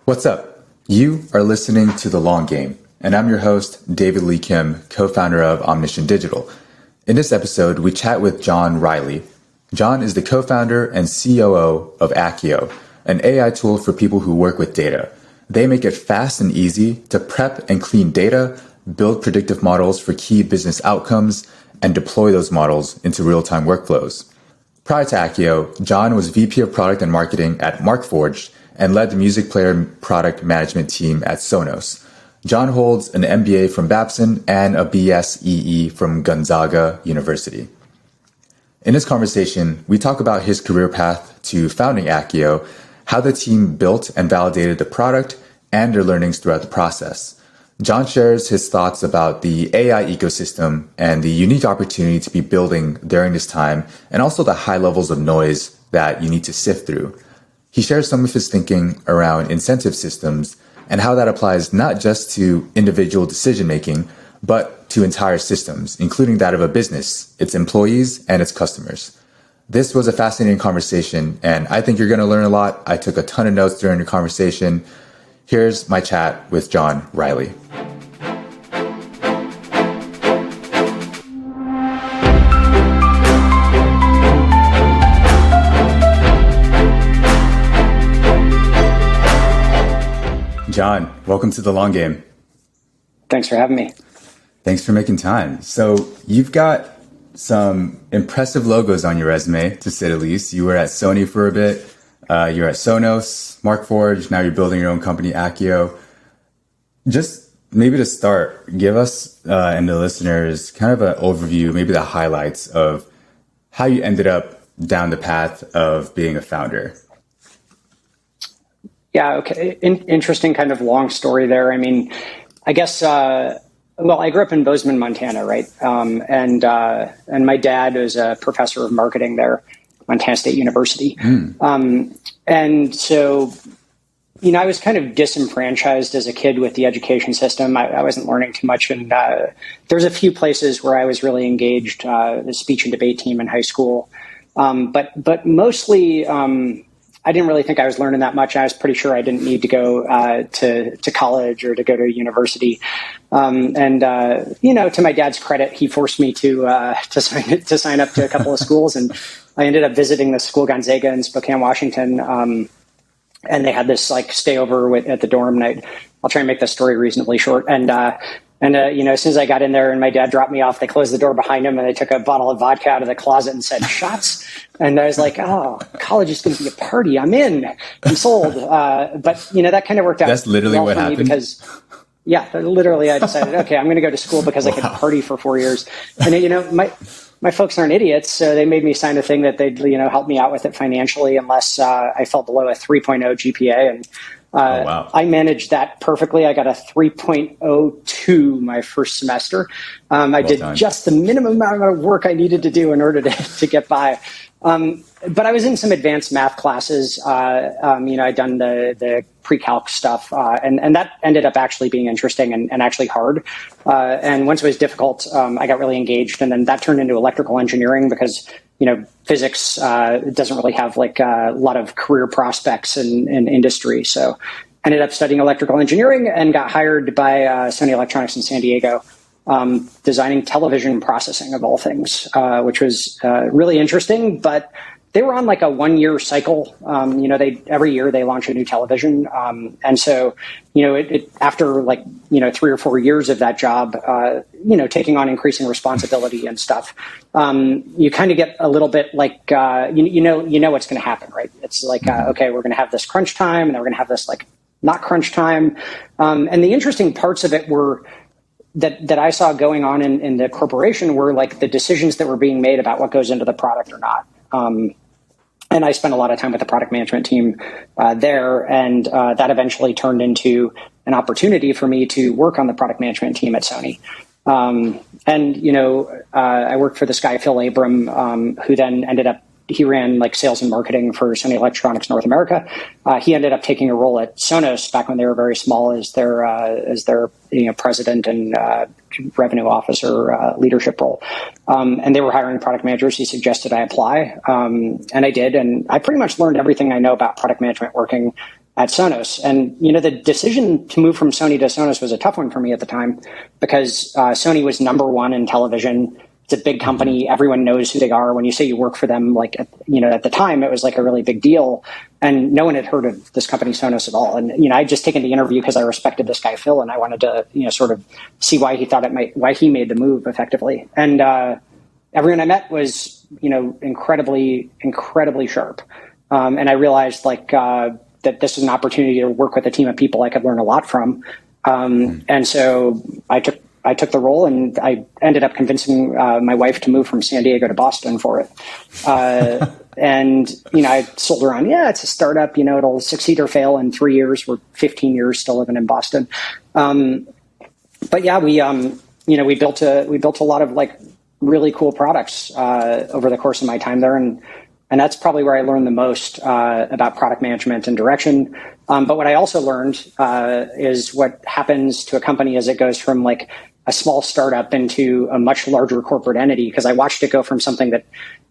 What's up? You are listening to The Long Game, and I'm your host, David Lee Kim, co-founder of Omniscient Digital. In this episode, we chat with Jonathon Reilly. John is the co-founder and COO of Akkio, an AI tool for people who work with data. They make it fast and easy to prep and clean data, build predictive models for key business outcomes, and deploy those models into real-time workflows. Prior to Akkio, John was VP of Product and Marketing at Markforged and led the music player product management team at Sonos. John holds an MBA from Babson and a BSEE from Gonzaga University. In this conversation, we talk about his career path to founding Akkio, how the team built and validated the product, and their learnings throughout the process. John shares his thoughts about the AI ecosystem and the unique opportunity to be building during this time, and also the high levels of noise that you need to sift through. He shares some of his thinking around incentive systems and how that applies not just to individual decision-making, but to entire systems, including that of a business, its employees, and its customers. This was a fascinating conversation, and I think you're going to learn a lot. I took a ton of notes during the conversation. Here's my chat with Jonathon Reilly. John, welcome to The Long Game. Thanks for having me. Thanks for making time. So you've got some impressive logos on your resume, to say the least. You were at Sony for a bit. You're at Sonos, Markforged. Now you're building your own company, Akkio. Just maybe to start, give us and the listeners kind of an overview, maybe the highlights of how you ended up down the path of being a founder. Yeah, okay. Interesting kind of long story there. I mean, I guess, I grew up in Bozeman, Montana, right? And my dad was a professor of marketing there, Montana State University. And so, I was kind of disenfranchised as a kid with the education system. I wasn't learning too much. And there's a few places where I was really engaged, the speech and debate team in high school. But mostly, I didn't really think I was learning that much. I was pretty sure I didn't need to go to college or to go to university. To my dad's credit, he forced me to sign up to a couple of schools, and I ended up visiting the school Gonzaga in Spokane, Washington. And they had this like stay over at the dorm night. I'll try and make this story reasonably short. As soon as I got in there and my dad dropped me off, they closed the door behind him and they took a bottle of vodka out of the closet and said, "Shots." And I was like, "Oh, college is going to be a party. I'm in. I'm sold." But that kind of worked out. That's literally what happened. Because, yeah, literally I decided, okay, I'm going to go to school because I could party for 4 years. And, my folks aren't idiots, so they made me sign a thing that they'd, help me out with it financially unless I fell below a 3.0 GPA. And wow. I managed that perfectly. I got a 3.02 my first semester. I did just the minimum amount of work I needed to do in order to get by. But I was in some advanced math classes. I'd done the pre-calc stuff, and that ended up actually being interesting and actually hard. And once it was difficult, I got really engaged, and then that turned into electrical engineering because physics doesn't really have like a lot of career prospects in industry. So ended up studying electrical engineering and got hired by Sony Electronics in San Diego, designing television processing of all things, which was really interesting. But they were on like a 1-year cycle. Every year they launch a new television. And so, after like, 3 or 4 years of that job, taking on increasing responsibility and stuff, you kind of get a little bit like, what's going to happen, right? It's like, okay, we're going to have this crunch time and then we're going to have this like not crunch time. And the interesting parts of it were that I saw going on in the corporation were like the decisions that were being made about what goes into the product or not. And I spent a lot of time with the product management team there, and that eventually turned into an opportunity for me to work on the product management team at Sony. I worked for this guy, Phil Abram, who then ended up he ran like sales and marketing for Sony Electronics North America. He ended up taking a role at Sonos back when they were very small as their president and revenue officer leadership role. And they were hiring product managers. He suggested I apply, and I did. And I pretty much learned everything I know about product management working at Sonos. And, the decision to move from Sony to Sonos was a tough one for me at the time because Sony was number one in television. It's a big company. Everyone knows who they are. When you say you work for them, like, at the time, it was like a really big deal. And no one had heard of this company Sonos at all. And, I'd just taken the interview because I respected this guy, Phil, and I wanted to, sort of see why he made the move effectively. And everyone I met was, incredibly, incredibly sharp. And I realized that this was an opportunity to work with a team of people I could learn a lot from. And so I took the role, and I ended up convincing my wife to move from San Diego to Boston for it. And, I sold her on, it's a startup, it'll succeed or fail in 3 years. We're 15 years still living in Boston. But yeah, we built a lot of really cool products over the course of my time there. And that's probably where I learned the most about product management and direction. But what I also learned is what happens to a company as it goes from a small startup into a much larger corporate entity, because I watched it go from something that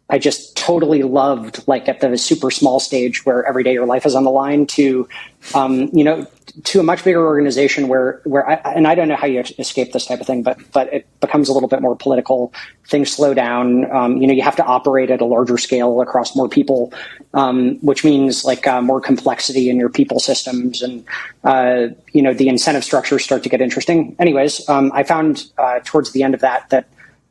I just totally loved, at the super small stage where every day your life is on the line, to a much bigger organization where I don't know how you escape this type of thing, but it becomes a little bit more political. Things slow down. You have to operate at a larger scale across more people, which means more complexity in your people systems, and the incentive structures start to get interesting. Anyways, I found towards the end of that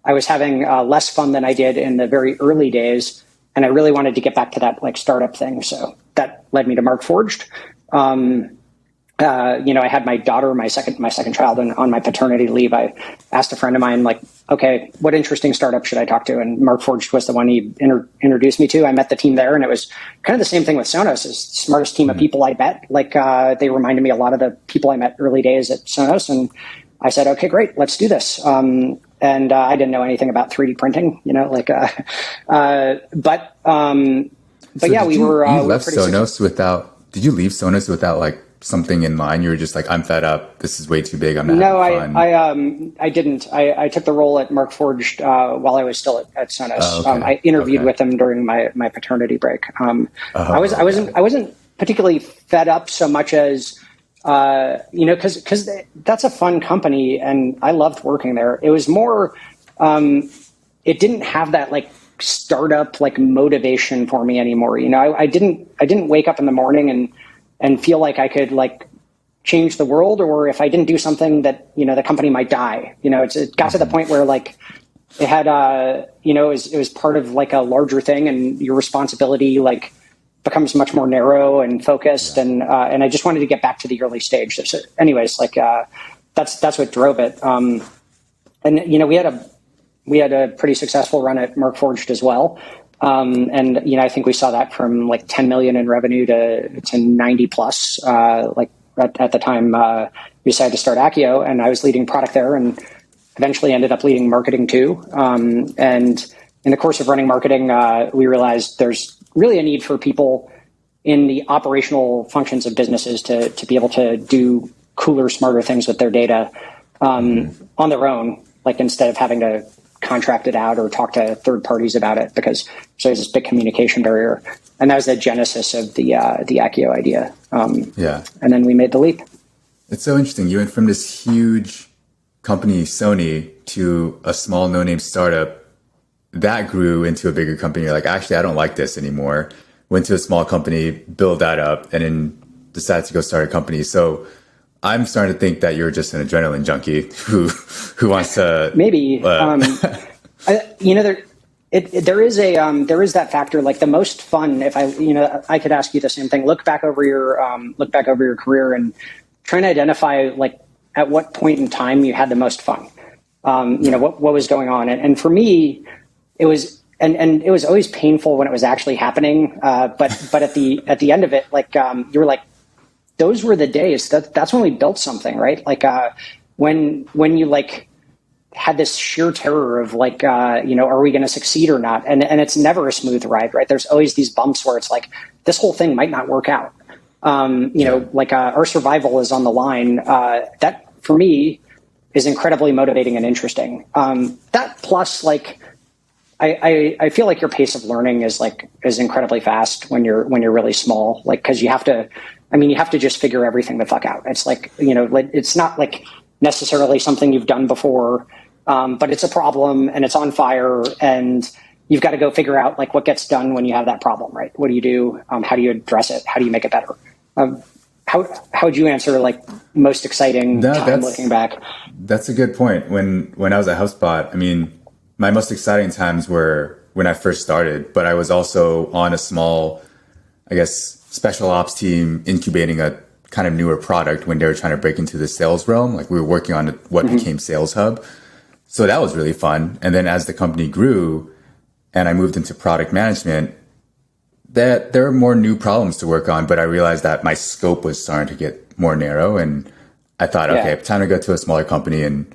I was having less fun than I did in the very early days, and I really wanted to get back to that startup thing. So that led me to Markforged. I had my daughter, my second child, and on my paternity leave, I asked a friend of mine, okay, what interesting startup should I talk to? And Markforged was the one he introduced me to. I met the team there, and it was kind of the same thing with Sonos. It's the smartest team of people I met. They reminded me a lot of the people I met early days at Sonos, and I said, okay, great, let's do this. And I didn't know anything about 3D printing, but yeah, we were. You left Sonos without? Did you leave Sonos without something in mind? You were just I'm fed up. This is way too big. I'm not having fun. I didn't. I took the role at Markforged while I was still at Sonos. Oh, okay. I interviewed with them during my paternity break. I wasn't particularly fed up so much as. Because that's a fun company, and I loved working there. It was more, it didn't have that startup motivation for me anymore. I didn't wake up in the morning and feel like I could change the world, or if I didn't do something that the company might die. It got to the point where it had it was part of a larger thing, and your responsibility becomes much more narrow and focused. And I just wanted to get back to the early stage. So anyways, that's what drove it. And we had a pretty successful run at Markforged as well. And I think we saw that from 10 million in revenue to 90 plus, at the time, we decided to start Akkio, and I was leading product there, and eventually ended up leading marketing too. And in the course of running marketing, we realized there's really a need for people in the operational functions of businesses to be able to do cooler, smarter things with their data on their own, instead of having to contract it out or talk to third parties about it, because there's this big communication barrier. And that was the genesis of the Akkio idea. And then we made the leap. It's so interesting. You went from this huge company, Sony, to a small no-name startup that grew into a bigger company. You're actually, I don't like this anymore. Went to a small company, build that up, and then decided to go start a company. So I'm starting to think that you're just an adrenaline junkie who wants to maybe. There is that factor. The most fun, if I could ask you the same thing. Look back over your career and try and identify at what point in time you had the most fun. What was going on, and for me, it was, and it was always painful when it was actually happening. But at the end of it, you were those were the days. That's when we built something, right? When you had this sheer terror of are we going to succeed or not? And it's never a smooth ride, right? There's always these bumps where it's this whole thing might not work out. Our survival is on the line. That for me is incredibly motivating and interesting. That plus I feel your pace of learning is incredibly fast when you're really small, because you have to I mean, you have to just figure everything the fuck out. It's like, it's not like necessarily something you've done before, but it's a problem and it's on fire, and you've got to go figure out like what gets done when you have that problem, right? What do you do? How do you address it? How do you make it better? How would you answer like most exciting time looking back? That's a good point. When I was at HubSpot, I mean, my most exciting times were when I first started, but I was also on a small, I guess, special ops team incubating a kind of newer product when they were trying to break into the sales realm. Like we were working on what became Sales Hub. So that was really fun. And then as the company grew and I moved into product management, that there were more new problems to work on, but I realized that my scope was starting to get more narrow, and I thought, okay, time to go to a smaller company. And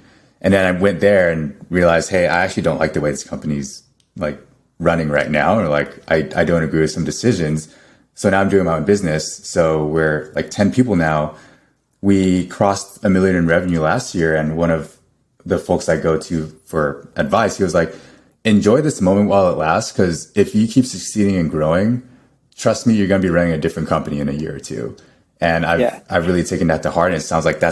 then I went there and realized, hey, I actually don't like the way this company's like running right now, or like I don't agree with some decisions. So now I'm doing my own business. So we're like 10 people now. We crossed $1 million in revenue last year, and one of the folks I go to for advice, he was like, enjoy this moment while it lasts, because if you keep succeeding and growing, trust me, you're going to be running a different company in a year or two. And I've really taken that to heart. And it sounds like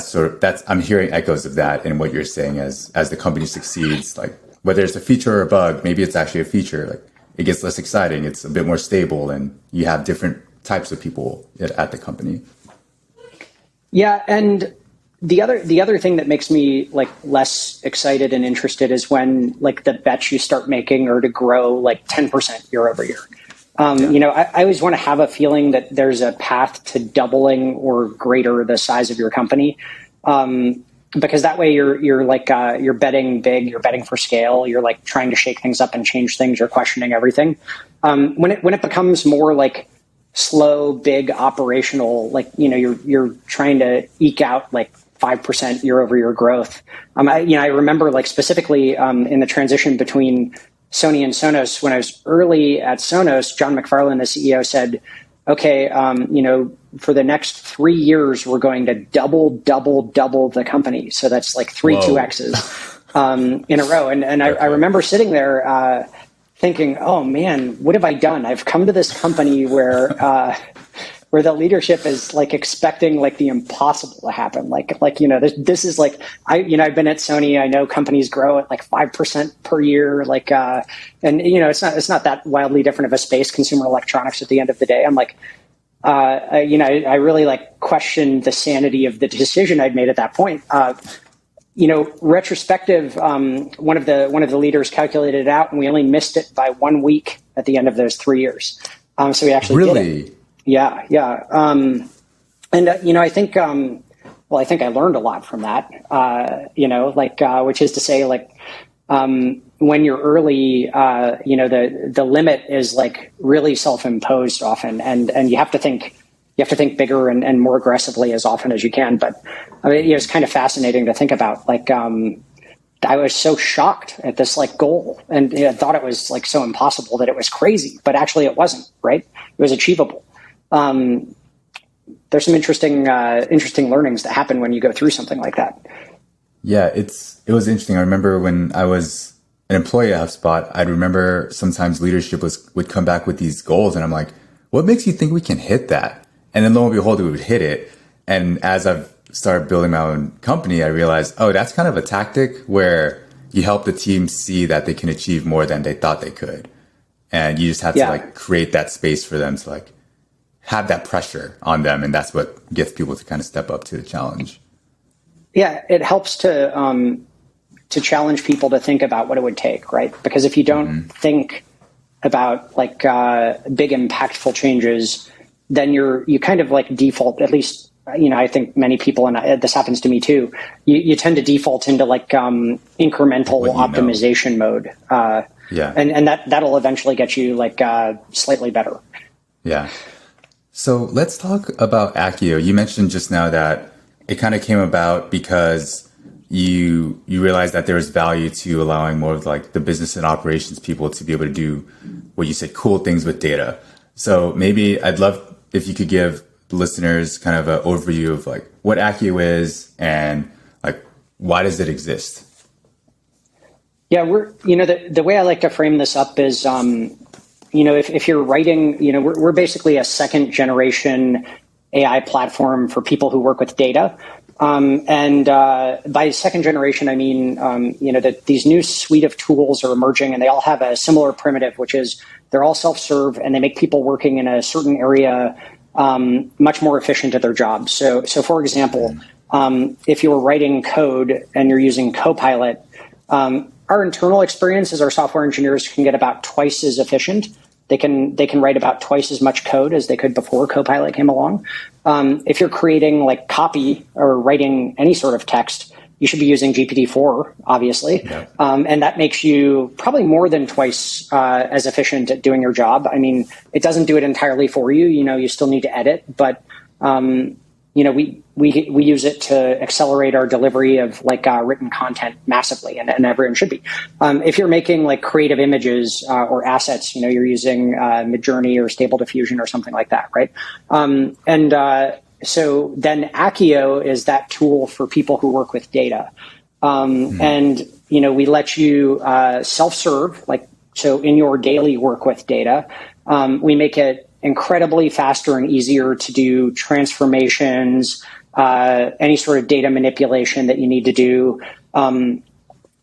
I'm hearing echoes of that in what you're saying as the company succeeds, like whether it's a feature or a bug, maybe it's actually a feature, like it gets less exciting. It's a bit more stable, and you have different types of people at the company. Yeah. And the other thing that makes me like less excited and interested is when like the bets you start making are to grow like 10% year over year. I always want to have a feeling that there's a path to doubling or greater the size of your company. Because that way you're like, you're betting big, you're betting for scale, you're like trying to shake things up and change things, you're questioning everything. When it becomes more like slow, big operational, like, you're trying to eke out like 5% year over year growth. I remember like specifically, in the transition between Sony and Sonos, when I was early at Sonos, John McFarlane, the CEO, said, okay, for the next 3 years, we're going to double the company. So that's like three 2Xs in a row. And I remember sitting there thinking, oh man, what have I done? I've come to this company where the leadership is like expecting like the impossible to happen. This is like, I've been at Sony. I know companies grow at like 5% per year. It's not that wildly different of a space, consumer electronics at the end of the day. I'm like, I really like questioned the sanity of the decision I'd made at that point. Retrospective, one of the leaders calculated it out, and we only missed it by 1 week at the end of those 3 years. So we actually did it. Yeah. I think, I think I learned a lot from that, which is to say, like, when you're early, the limit is like really self-imposed often, and you have to think bigger and more aggressively as often as you can. But I mean, it's kind of fascinating to think about. Like, I was so shocked at this like goal, and thought it was like so impossible that it was crazy, but actually it wasn't. Right? It was achievable. There's some interesting learnings that happen when you go through something like that. Yeah, it was interesting. I remember when I was an employee at HubSpot, I remember sometimes leadership would come back with these goals, and I'm like, what makes you think we can hit that? And then lo and behold, we would hit it. And as I've started building my own company, I realized, oh, that's kind of a tactic where you help the team see that they can achieve more than they thought they could. And you just have to like create that space for them to like have that pressure on them. And that's what gets people to kind of step up to the challenge. Yeah, it helps to challenge people to think about what it would take, right? Because if you don't think about like big impactful changes, then you kind of like default, at least, I think many people, and this happens to me too, you tend to default into like incremental optimization mode. And that'll eventually get you like slightly better. Yeah. So let's talk about Akkio. You mentioned just now that it kind of came about because you realized that there was value to allowing more of like the business and operations people to be able to do what you said, cool things with data. So maybe I'd love if you could give listeners kind of an overview of like what Akkio is and like why does it exist? Yeah, the way I like to frame this up is, if you're writing, we're basically a second generation AI platform for people who work with data. And by second generation, I mean, that these new suite of tools are emerging, and they all have a similar primitive, which is they're all self-serve, and they make people working in a certain area much more efficient at their jobs. So for example, if you're writing code and you're using Copilot, our internal experience is our software engineers can get about twice as efficient. They can write about twice as much code as they could before Copilot came along. If you're creating like copy or writing any sort of text, you should be using GPT-4, obviously. Yeah. And that makes you probably more than twice as efficient at doing your job. I mean, it doesn't do it entirely for you. You still need to edit, but we use it to accelerate our delivery of written content massively, and everyone should be. If you're making like creative images or assets, you're using Midjourney or Stable Diffusion or something like that, right? So then Akkio is that tool for people who work with data. And, we let you self-serve, so in your daily work with data, we make it incredibly faster and easier to do transformations, any sort of data manipulation that you need to do,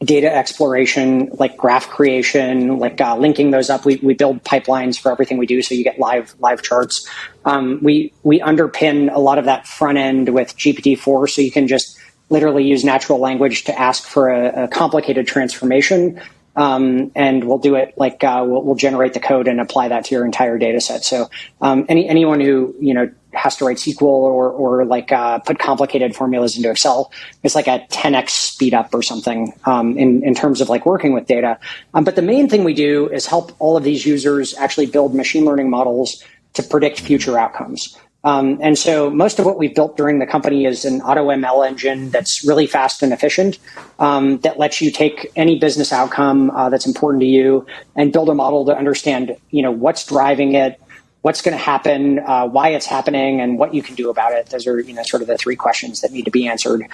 data exploration, like graph creation, linking those up. We build pipelines for everything we do, so you get live charts. We underpin a lot of that front end with GPT-4, so you can just literally use natural language to ask for a complicated transformation. And we'll do it we'll generate the code and apply that to your entire data set. So anyone who has to write SQL or put complicated formulas into Excel, it's like a 10x speed up or something in terms of working with data. But the main thing we do is help all of these users actually build machine learning models to predict future outcomes. And so most of what we've built during the company is an auto ML engine that's really fast and efficient, that lets you take any business outcome that's important to you and build a model to understand, what's driving it, what's going to happen, why it's happening, and what you can do about it. Those are, sort of the three questions that need to be answered.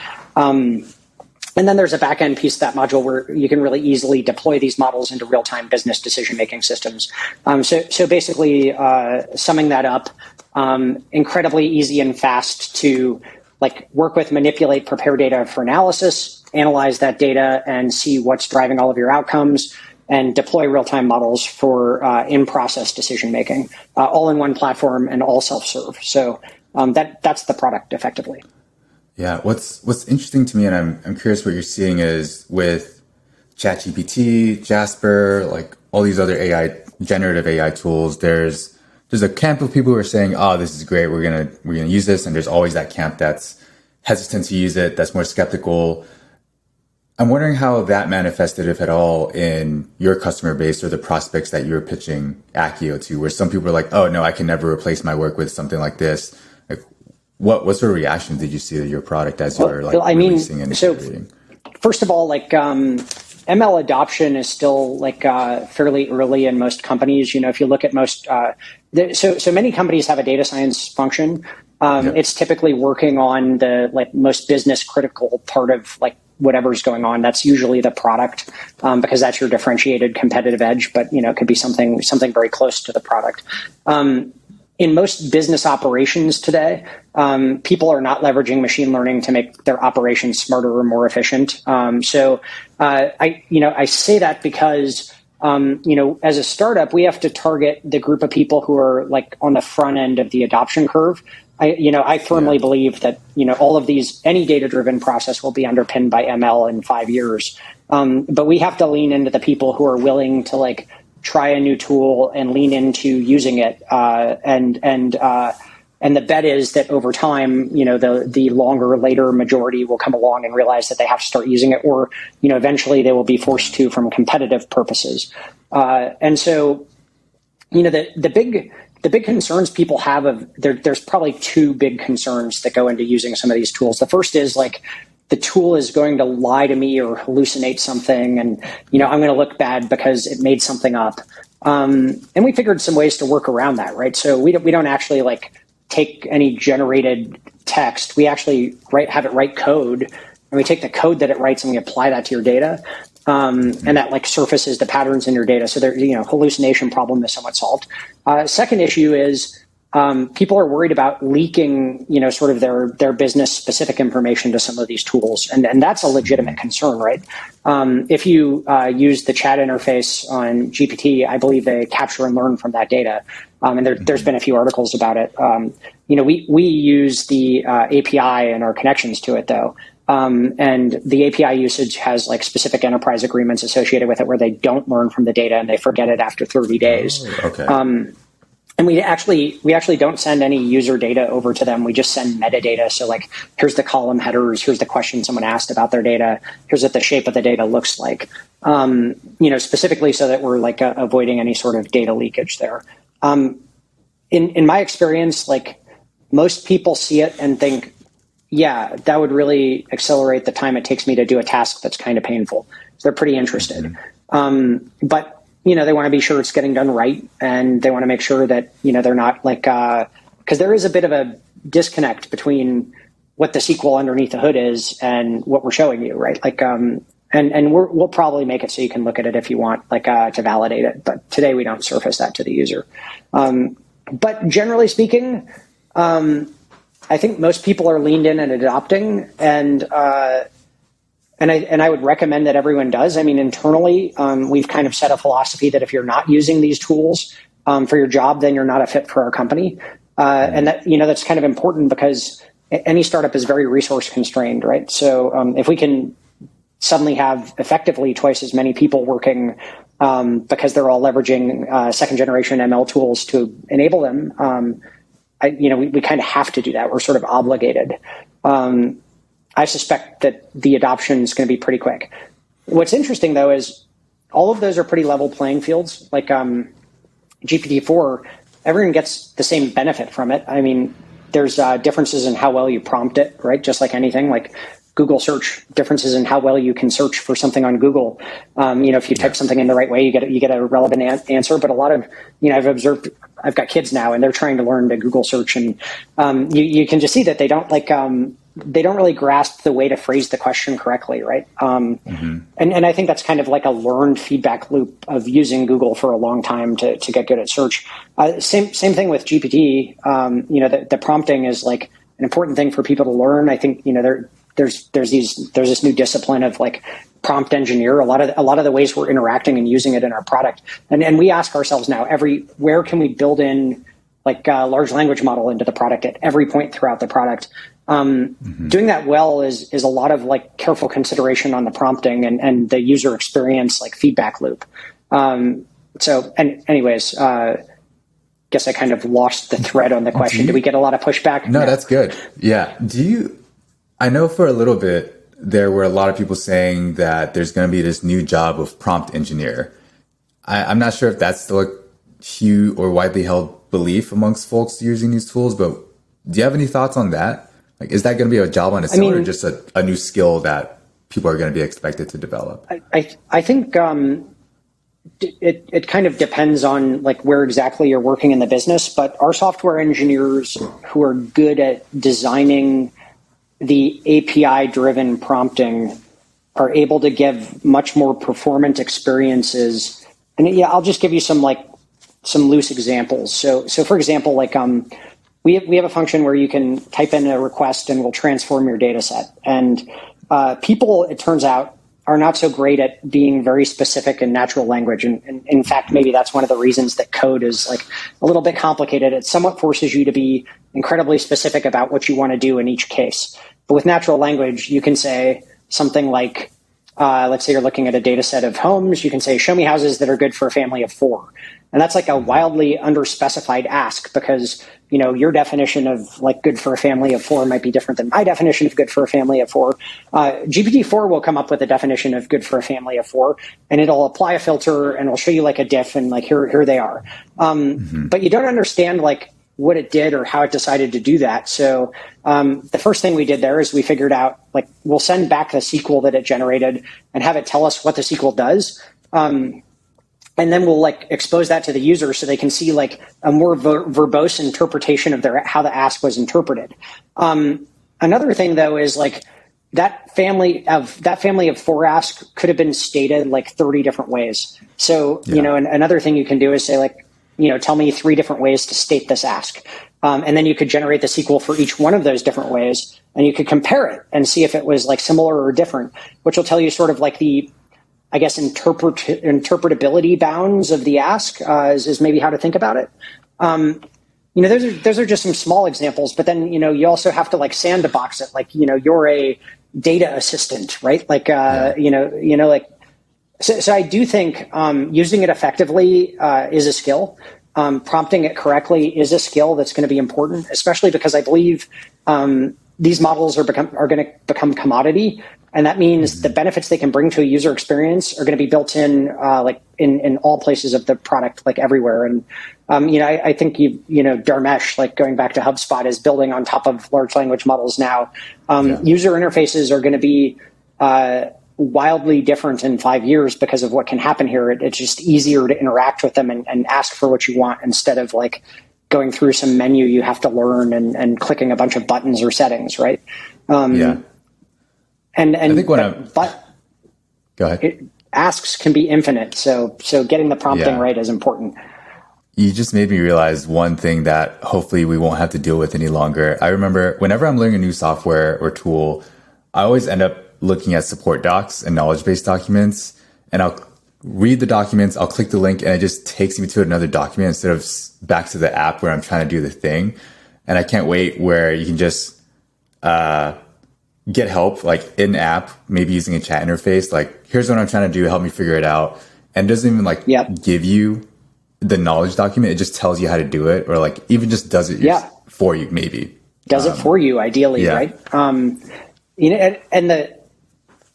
And then there's a back-end piece of that module where you can really easily deploy these models into real-time business decision-making systems. So basically, summing that up, incredibly easy and fast to work with, manipulate, prepare data for analysis, analyze that data, and see what's driving all of your outcomes, and deploy real-time models for in-process decision-making, all in one platform and all self-serve. So that's the product effectively. Yeah, what's interesting to me, and I'm curious what you're seeing, is with ChatGPT, Jasper, all these other generative AI tools, there's a camp of people who are saying, "Oh, this is great. We're gonna use this," and there's always that camp that's hesitant to use it, that's more skeptical. I'm wondering how that manifested, if at all, in your customer base or the prospects that you're pitching Akkio to, where some people are like, "Oh no, I can never replace my work with something like this." What sort of reactions did you see to your product as you were releasing and integrating? So first of all, ML adoption is still fairly early in most companies. If you look at most, so many companies have a data science function. It's typically working on the most business critical part of whatever's going on. That's usually the product, because that's your differentiated competitive edge. But it could be something very close to the product. In most business operations today, people are not leveraging machine learning to make their operations smarter or more efficient. So I say that because as a startup, we have to target the group of people who are on the front end of the adoption curve. I firmly believe that all of these, any data-driven process will be underpinned by ML in 5 years. But we have to lean into the people who are willing to try a new tool and lean into using it. And the bet is that over time, the longer or later majority will come along and realize that they have to start using it, or, eventually they will be forced to from competitive purposes. And so, the big concerns people have there's probably two big concerns that go into using some of these tools. The first is the tool is going to lie to me or hallucinate something, and I'm going to look bad because it made something up. And we figured some ways to work around that, right? So we don't actually take any generated text. We actually have it write code, and we take the code that it writes and we apply that to your data, and that surfaces the patterns in your data. So hallucination problem is somewhat solved. Second issue is people are worried about leaking, sort of their business specific information to some of these tools. And that's a legitimate concern, right? If you use the chat interface on GPT, I believe they capture and learn from that data. And there's been a few articles about it. We use the API and our connections to it, though. And the API usage has like specific enterprise agreements associated with it where they don't learn from the data and they forget it after 30 days. Oh, okay. And we actually don't send any user data over to them. We just send metadata. So like, here's the column headers. Here's the question someone asked about their data. Here's what the shape of the data looks like. Specifically so that we're like avoiding any sort of data leakage there. In my experience, like most people see it and think, yeah, that would really accelerate the time it takes me to do a task that's kind of painful. So they're pretty interested. But they want to be sure it's getting done right, and they want to make sure that, they're not like, because there is a bit of a disconnect between what the SQL underneath the hood is and what we're showing you, right? Like, and we'll probably make it so you can look at it if you want, like, to validate it. But today we don't surface that to the user. But generally speaking, I think most people are leaned in and adopting, and I would recommend that everyone does. I mean, internally, we've kind of set a philosophy that if you're not using these tools for your job, then you're not a fit for our company. And that, that's kind of important because any startup is very resource constrained, right? So if we can suddenly have effectively twice as many people working because they're all leveraging second generation ML tools to enable them, we kind of have to do that. We're sort of obligated. I suspect that the adoption is going to be pretty quick. What's interesting, though, is all of those are pretty level playing fields. Like GPT-4, everyone gets the same benefit from it. I mean, there's differences in how well you prompt it, right? Just like anything, like Google search, differences in how well you can search for something on Google. If you type something in the right way, you get a relevant answer. But a lot of, I've observed, I've got kids now, and they're trying to learn to Google search, and you can just see that they don't they don't really grasp the way to phrase the question correctly, right? And I think that's kind of like a learned feedback loop of using Google for a long time to get good at search. Same thing with GPT. The prompting is like an important thing for people to learn. I think there's this new discipline of like prompt engineer. A lot of the ways we're interacting and using it in our product, and we ask ourselves now where can we build in like a large language model into the product at every point throughout the product. Doing that well is a lot of like careful consideration on the prompting and the user experience, like feedback loop. Anyways, guess I kind of lost the thread on the question. Did we get a lot of pushback? No, that's good. Yeah. I know for a little bit, there were a lot of people saying that there's going to be this new job of prompt engineer. I'm not sure if that's still a huge or widely held belief amongst folks using these tools, but do you have any thoughts on that? Like, is that going to be a job on its own, or just a new skill that people are going to be expected to develop? I think it kind of depends on like where exactly you're working in the business, but our software engineers who are good at designing the API-driven prompting are able to give much more performant experiences. And yeah, I'll just give you some loose examples. So for example, like we have a function where you can type in a request and we'll transform your data set. And people, it turns out, are not so great at being very specific in natural language. And in fact, maybe that's one of the reasons that code is like a little bit complicated. It somewhat forces you to be incredibly specific about what you want to do in each case. But with natural language, you can say something like, let's say you're looking at a data set of homes. You can say, show me houses that are good for a family of 4. And that's like a wildly underspecified ask because, your definition of like good for a family of 4 might be different than my definition of good for a family of 4. GPT-4 will come up with a definition of good for a family of 4, and it'll apply a filter and it'll show you like a diff and like here they are. But you don't understand like what it did or how it decided to do that. So the first thing we did there is we figured out like we'll send back the SQL that it generated and have it tell us what the SQL does. And then we'll like expose that to the user so they can see like a more verbose interpretation of how the ask was interpreted. Another thing though is like that family of 4 ask could have been stated like 30 different ways. So, and another thing you can do is say like, tell me 3 different ways to state this ask. And then you could generate the SQL for each one of those different ways, and you could compare it and see if it was like similar or different, which will tell you sort of like the, I guess, interpretability bounds of the ask is maybe how to think about it. Those are just some small examples, but then, you also have to like sandbox it. Like, you're a data assistant, right? Like, so I do think using it effectively is a skill. Prompting it correctly is a skill that's going to be important, especially because I believe these models are going to become commodity. And that means the benefits they can bring to a user experience are going to be built in, like in all places of the product, like everywhere. And, I think Dharmesh, like going back to HubSpot, is building on top of large language models now. User interfaces are going to be wildly different in 5 years because of what can happen here. It's just easier to interact with them and ask for what you want instead of like going through some menu you have to learn and clicking a bunch of buttons or settings, right? And I think go ahead. Asks can be infinite, so getting the prompting right is important. You just made me realize one thing that hopefully we won't have to deal with any longer. I remember whenever I'm learning a new software or tool, I always end up looking at support docs and knowledge base documents, and I'll read the documents, I'll click the link, and it just takes me to another document instead of back to the app where I'm trying to do the thing. And I can't wait where you can just get help like in app, maybe using a chat interface. Like, here's what I'm trying to do, help me figure it out. And it doesn't even like give you the knowledge document. It just tells you how to do it, or like even just does it for you, maybe. Does it for you, ideally, right? And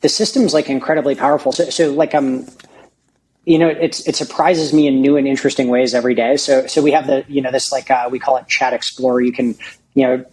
the system's like incredibly powerful. So like, it surprises me in new and interesting ways every day. So we have this like, we call it Chat Explorer. You can,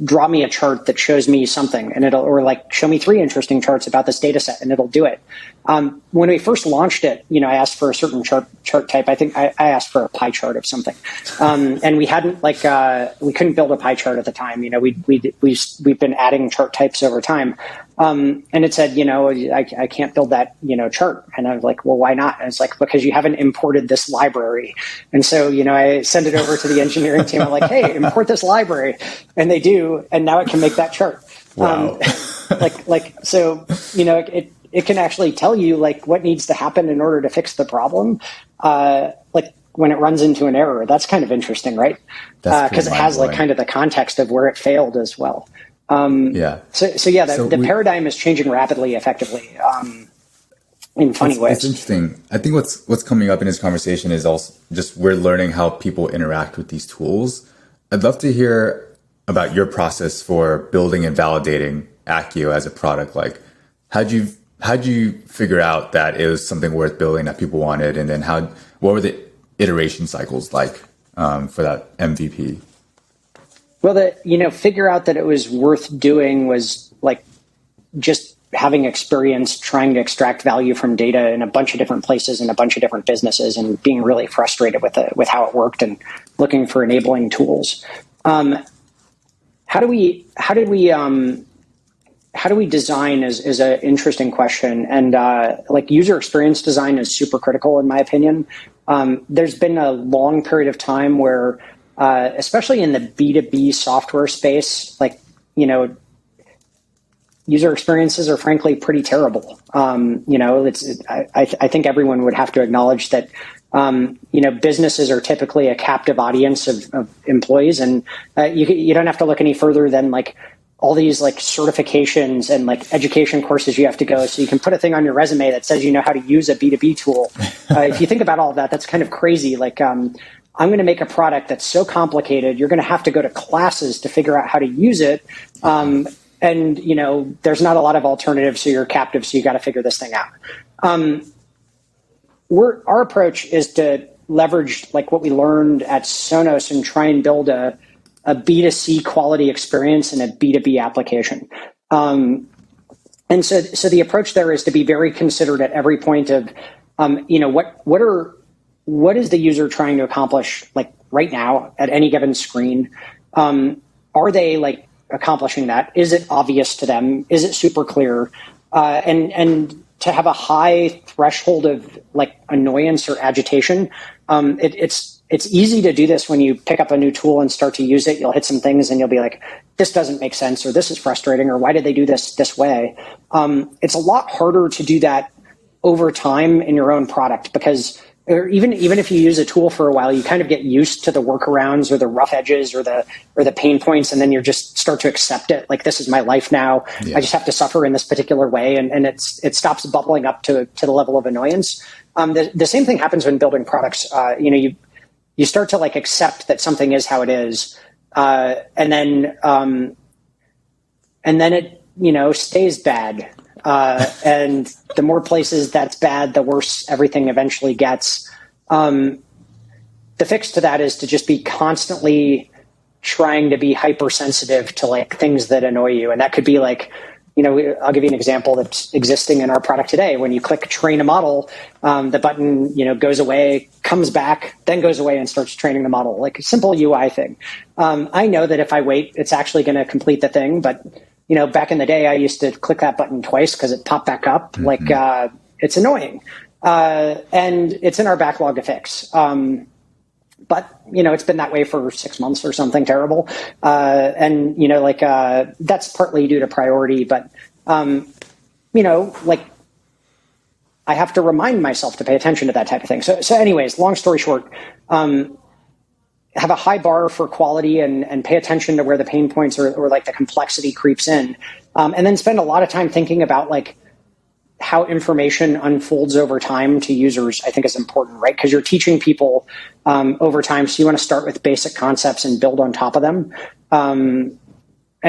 draw me a chart that shows me something, and or like show me 3 interesting charts about this data set, and it'll do it. When we first launched it, I asked for a certain chart type. I think I asked for a pie chart of something. And we hadn't we couldn't build a pie chart at the time. We've been adding chart types over time. And it said, I can't build that, chart. And I was like, well, why not? And it's like, because you haven't imported this library. And so, I send it over to the engineering team. I'm like, hey, import this library. And they do. And now it can make that chart. Wow. So, it can actually tell you like what needs to happen in order to fix the problem. Like when it runs into an error, that's kind of interesting, right? Because it has like kind of the context of where it failed as well. The paradigm is changing rapidly, effectively, in funny ways. It's interesting. I think what's coming up in this conversation is also just we're learning how people interact with these tools. I'd love to hear about your process for building and validating Akkio as a product. Like, how'd you figure out that it was something worth building that people wanted, and then what were the iteration cycles like for that MVP? Well, figure out that it was worth doing was like just having experience trying to extract value from data in a bunch of different places in a bunch of different businesses, and being really frustrated with how it worked and looking for enabling tools. How do we design is an interesting question, and like user experience design is super critical in my opinion. There's been a long period of time where especially in the B2B software space, like, user experiences are frankly pretty terrible. I think everyone would have to acknowledge that, businesses are typically a captive audience of employees, and you don't have to look any further than like all these like certifications and like education courses you have to go. So you can put a thing on your resume that says, how to use a B2B tool. If you think about all of that, that's kind of crazy. Like, I'm going to make a product that's so complicated, you're going to have to go to classes to figure out how to use it. And, there's not a lot of alternatives, so you're captive, so you got to figure this thing out. Our approach is to leverage like what we learned at Sonos and try and build a B2C quality experience in a B2B application. And so the approach there is to be very considerate at every point of, what is the user trying to accomplish like right now at any given screen? Are they like accomplishing that? Is it obvious to them? Is it super clear? And to have a high threshold of like annoyance or agitation, it's it's easy to do this when you pick up a new tool and start to use it. You'll hit some things and you'll be like, this doesn't make sense, or this is frustrating, or why did they do this way? It's a lot harder to do that over time in your own product, because or even if you use a tool for a while, you kind of get used to the workarounds or the rough edges or the pain points, and then you just start to accept it. Like, this is my life now. Yeah. I just have to suffer in this particular way, and it stops bubbling up to the level of annoyance. The same thing happens when building products. You start to like accept that something is how it is, and then it stays bad. And the more places that's bad, the worse everything eventually gets. The fix to that is to just be constantly trying to be hypersensitive to like things that annoy you. And that could be like, I'll give you an example that's existing in our product today. When you click train a model, the button, goes away, comes back, then goes away and starts training the model, like a simple UI thing. I know that if I wait, it's actually going to complete the thing, but back in the day, I used to click that button twice because it popped back up. Mm-hmm. Like, it's annoying. And it's in our backlog to fix. But, it's been that way for 6 months or something terrible. And, that's partly due to priority. But, I have to remind myself to pay attention to that type of thing. So anyways, long story short, have a high bar for quality and pay attention to where the pain points or like the complexity creeps in. And then spend a lot of time thinking about like how information unfolds over time to users, I think is important, right? Because you're teaching people over time. So you want to start with basic concepts and build on top of them. And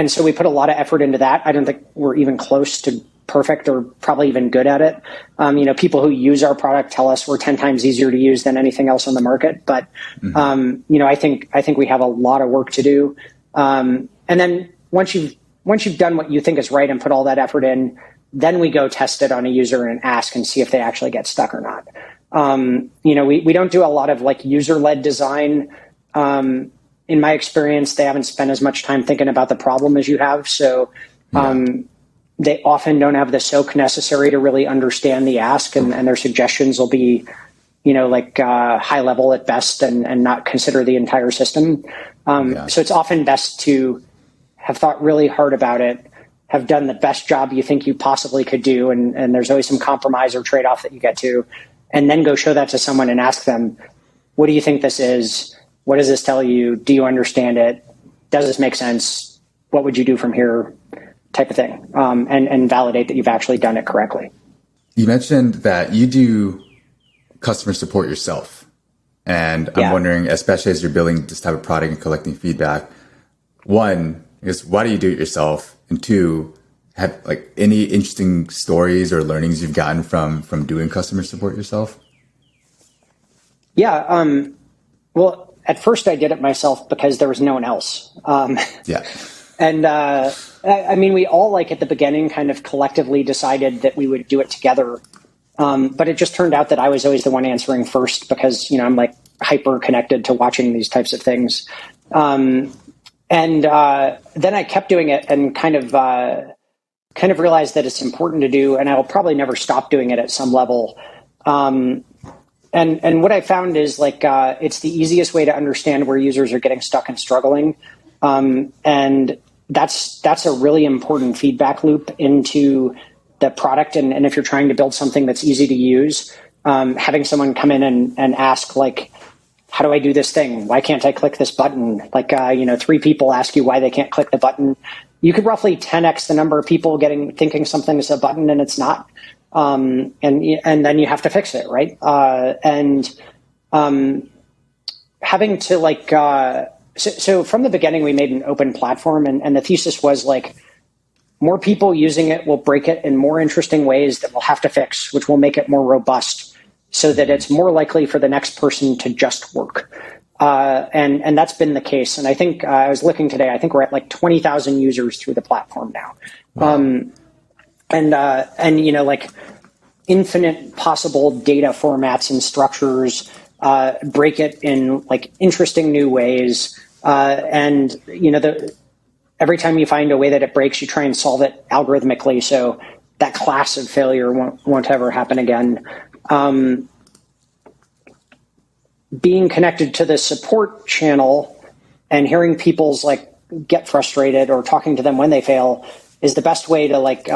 so we put a lot of effort into that. I don't think we're even close to perfect or probably even good at it. People who use our product tell us we're 10 times easier to use than anything else on the market. But, I think we have a lot of work to do. And then once you've done what you think is right and put all that effort in, then we go test it on a user and ask and see if they actually get stuck or not. We don't do a lot of like user-led design. In my experience, they haven't spent as much time thinking about the problem as you have. So, they often don't have the soak necessary to really understand the ask, and their suggestions will be, high level at best and not consider the entire system. So it's often best to have thought really hard about it, have done the best job you think you possibly could do, and there's always some compromise or trade-off that you get to, and then go show that to someone and ask them, what do you think this is? What does this tell you? Do you understand it? Does this make sense? What would you do from here? Type of thing, and validate that you've actually done it correctly. You mentioned that you do customer support yourself. And I'm wondering, especially as you're building this type of product and collecting feedback, one, I guess, why do you do it yourself? And two, have like any interesting stories or learnings you've gotten from doing customer support yourself? Yeah. Well, at first I did it myself because there was no one else. And we all like at the beginning kind of collectively decided that we would do it together. But it just turned out that I was always the one answering first because, I'm like hyper connected to watching these types of things. And then I kept doing it and kind of realized that it's important to do, and I will probably never stop doing it at some level. And what I found is it's the easiest way to understand where users are getting stuck and struggling. And that's a really important feedback loop into the product. And if you're trying to build something that's easy to use, having someone come in and ask, like, how do I do this thing? Why can't I click this button? 3 people ask you why they can't click the button. You could roughly 10x the number of people thinking something is a button and it's not. And then you have to fix it, right? Having to So from the beginning, we made an open platform, and the thesis was more people using it will break it in more interesting ways that we'll have to fix, which will make it more robust so that it's more likely for the next person to just work. And that's been the case. And I think I was looking today, I think we're at 20,000 users through the platform now. Wow. Infinite possible data formats and structures, break it in interesting new ways. Every time you find a way that it breaks, you try and solve it algorithmically. So that class of failure won't ever happen again. being connected to the support channel and hearing people's like get frustrated or talking to them when they fail is the best way to like to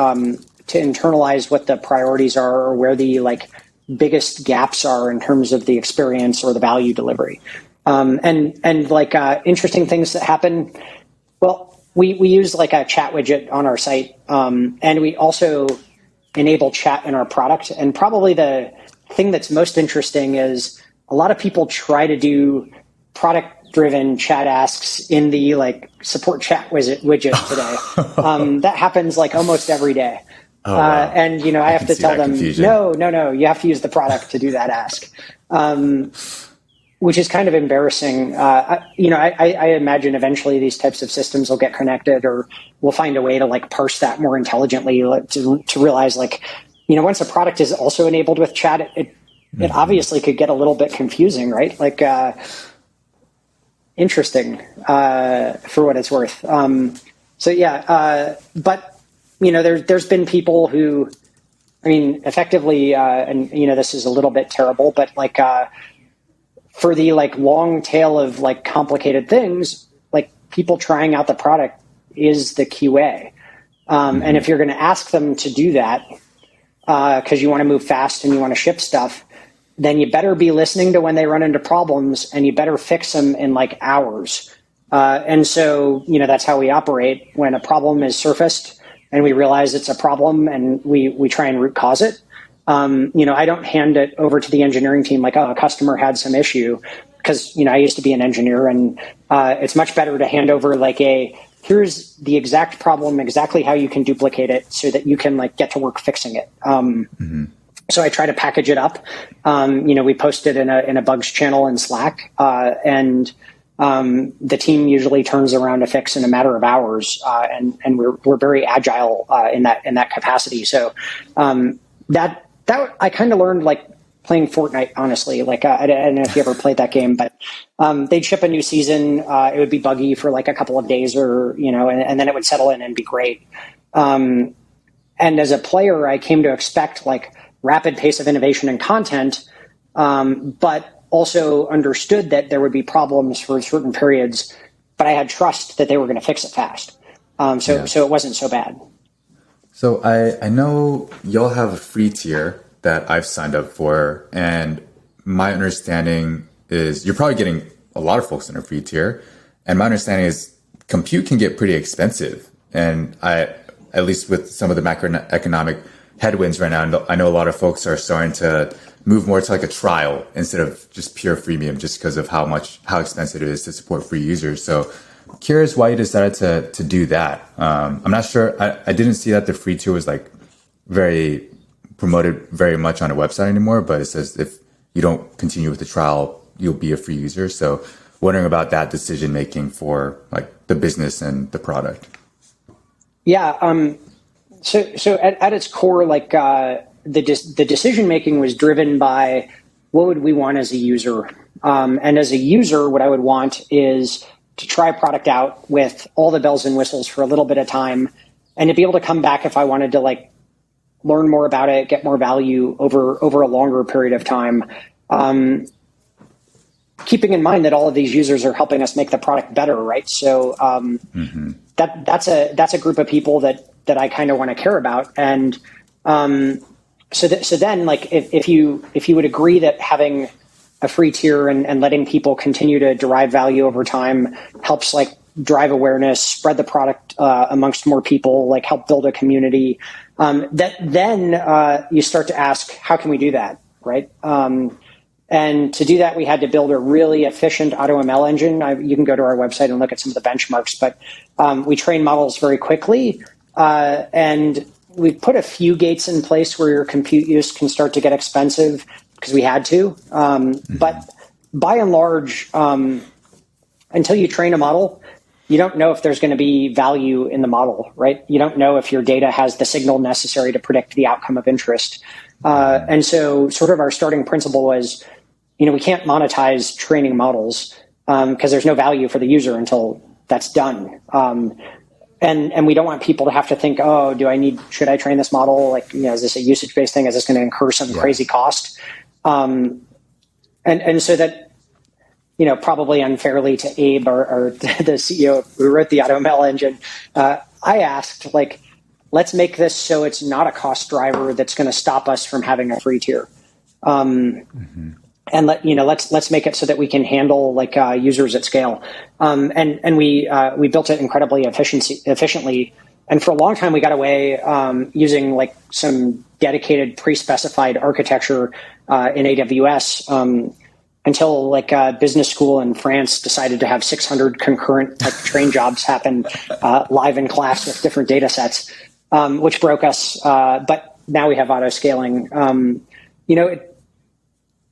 internalize what the priorities are or where the like biggest gaps are in terms of the experience or the value delivery. And like interesting things that happen. Well, we use like a chat widget on our site, and we also enable chat in our product. And probably the thing that's most interesting is a lot of people try to do product-driven chat asks in the like support chat widget today. That happens like almost every day. Oh, wow. And you know, I have to tell them, no, you have to use the product to do that ask. Which is kind of embarrassing. I imagine eventually these types of systems will get connected, or we'll find a way to like parse that more intelligently to realize like, you know, once a product is also enabled with chat, it obviously could get a little bit confusing, right? Like, interesting for what it's worth. But you know, there's been people who, I mean, effectively, and you know, this is a little bit terrible, but like, for the like long tail of like complicated things, like people trying out the product is the QA. And if you're going to ask them to do that, because you want to move fast and you want to ship stuff, then you better be listening to when they run into problems, and you better fix them in like hours. And so, you know, that's how we operate. When a problem is surfaced and we realize it's a problem and we try and root cause it. You know, I don't hand it over to the engineering team like, oh, a customer had some issue, because, you know, I used to be an engineer, and it's much better to hand over like here's the exact problem, exactly how you can duplicate it so that you can like get to work fixing it. So I try to package it up. You know, we post it in a bugs channel in Slack, and the team usually turns around a fix in a matter of hours, and we're very agile in that capacity. So that I kind of learned like playing Fortnite, honestly. Like I don't know if you ever played that game, but they'd ship a new season. It would be buggy for like a couple of days, or you know, and then it would settle in and be great. And as a player, I came to expect like rapid pace of innovation and content, but also understood that there would be problems for certain periods. But I had trust that they were going to fix it fast, so it wasn't so bad. So I know y'all have a free tier that I've signed up for, and my understanding is you're probably getting a lot of folks in a free tier, and my understanding is compute can get pretty expensive, and at least with some of the macroeconomic headwinds right now, I know a lot of folks are starting to move more to like a trial instead of just pure freemium, just because of how expensive it is to support free users. So curious why you decided to do that. I'm not sure. I didn't see that the free tier was like very promoted very much on a website anymore, but it says if you don't continue with the trial, you'll be a free user. So wondering about that decision making for like the business and the product. Yeah. So at its core, like the decision making was driven by what would we want as a user, and as a user, what I would want is to try a product out with all the bells and whistles for a little bit of time, and to be able to come back if I wanted to like learn more about it, get more value over a longer period of time. Keeping in mind that all of these users are helping us make the product better, right? So that's a group of people that I kind of want to care about, and so then like if you would agree that having a free tier and letting people continue to derive value over time helps like drive awareness, spread the product amongst more people, like help build a community. Then you start to ask, how can we do that, right? And to do that, we had to build a really efficient AutoML engine. You can go to our website and look at some of the benchmarks, but we train models very quickly, and we've put a few gates in place where your compute use can start to get expensive, because we had to. But by and large, until you train a model, you don't know if there's going to be value in the model, right? You don't know if your data has the signal necessary to predict the outcome of interest. And so sort of our starting principle was, you know, we can't monetize training models because there's no value for the user until that's done. And we don't want people to have to think, oh, should I train this model? Like, you know, is this a usage-based thing? Is this going to incur some crazy cost? And so that probably unfairly to Abe or the CEO who wrote the AutoML engine, I asked, like, let's make this so it's not a cost driver that's going to stop us from having a free tier. And let's make it so that we can handle like users at scale. And we built it incredibly efficiently. And for a long time, we got away using like some dedicated pre-specified architecture in AWS until like business school in France decided to have 600 concurrent like train jobs happen live in class with different data sets, which broke us. But now we have auto scaling.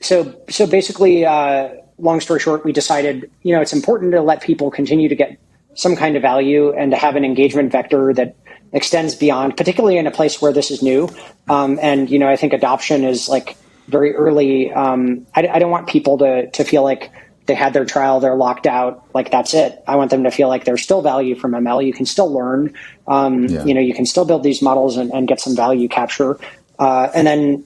So basically, long story short, we decided, it's important to let people continue to get some kind of value and to have an engagement vector that extends beyond, particularly in a place where this is new. And I think adoption is like very early. I don't want people to feel like they had their trial, they're locked out, like that's it. I want them to feel like there's still value from ML. You can still learn, you can still build these models and get some value capture. And then,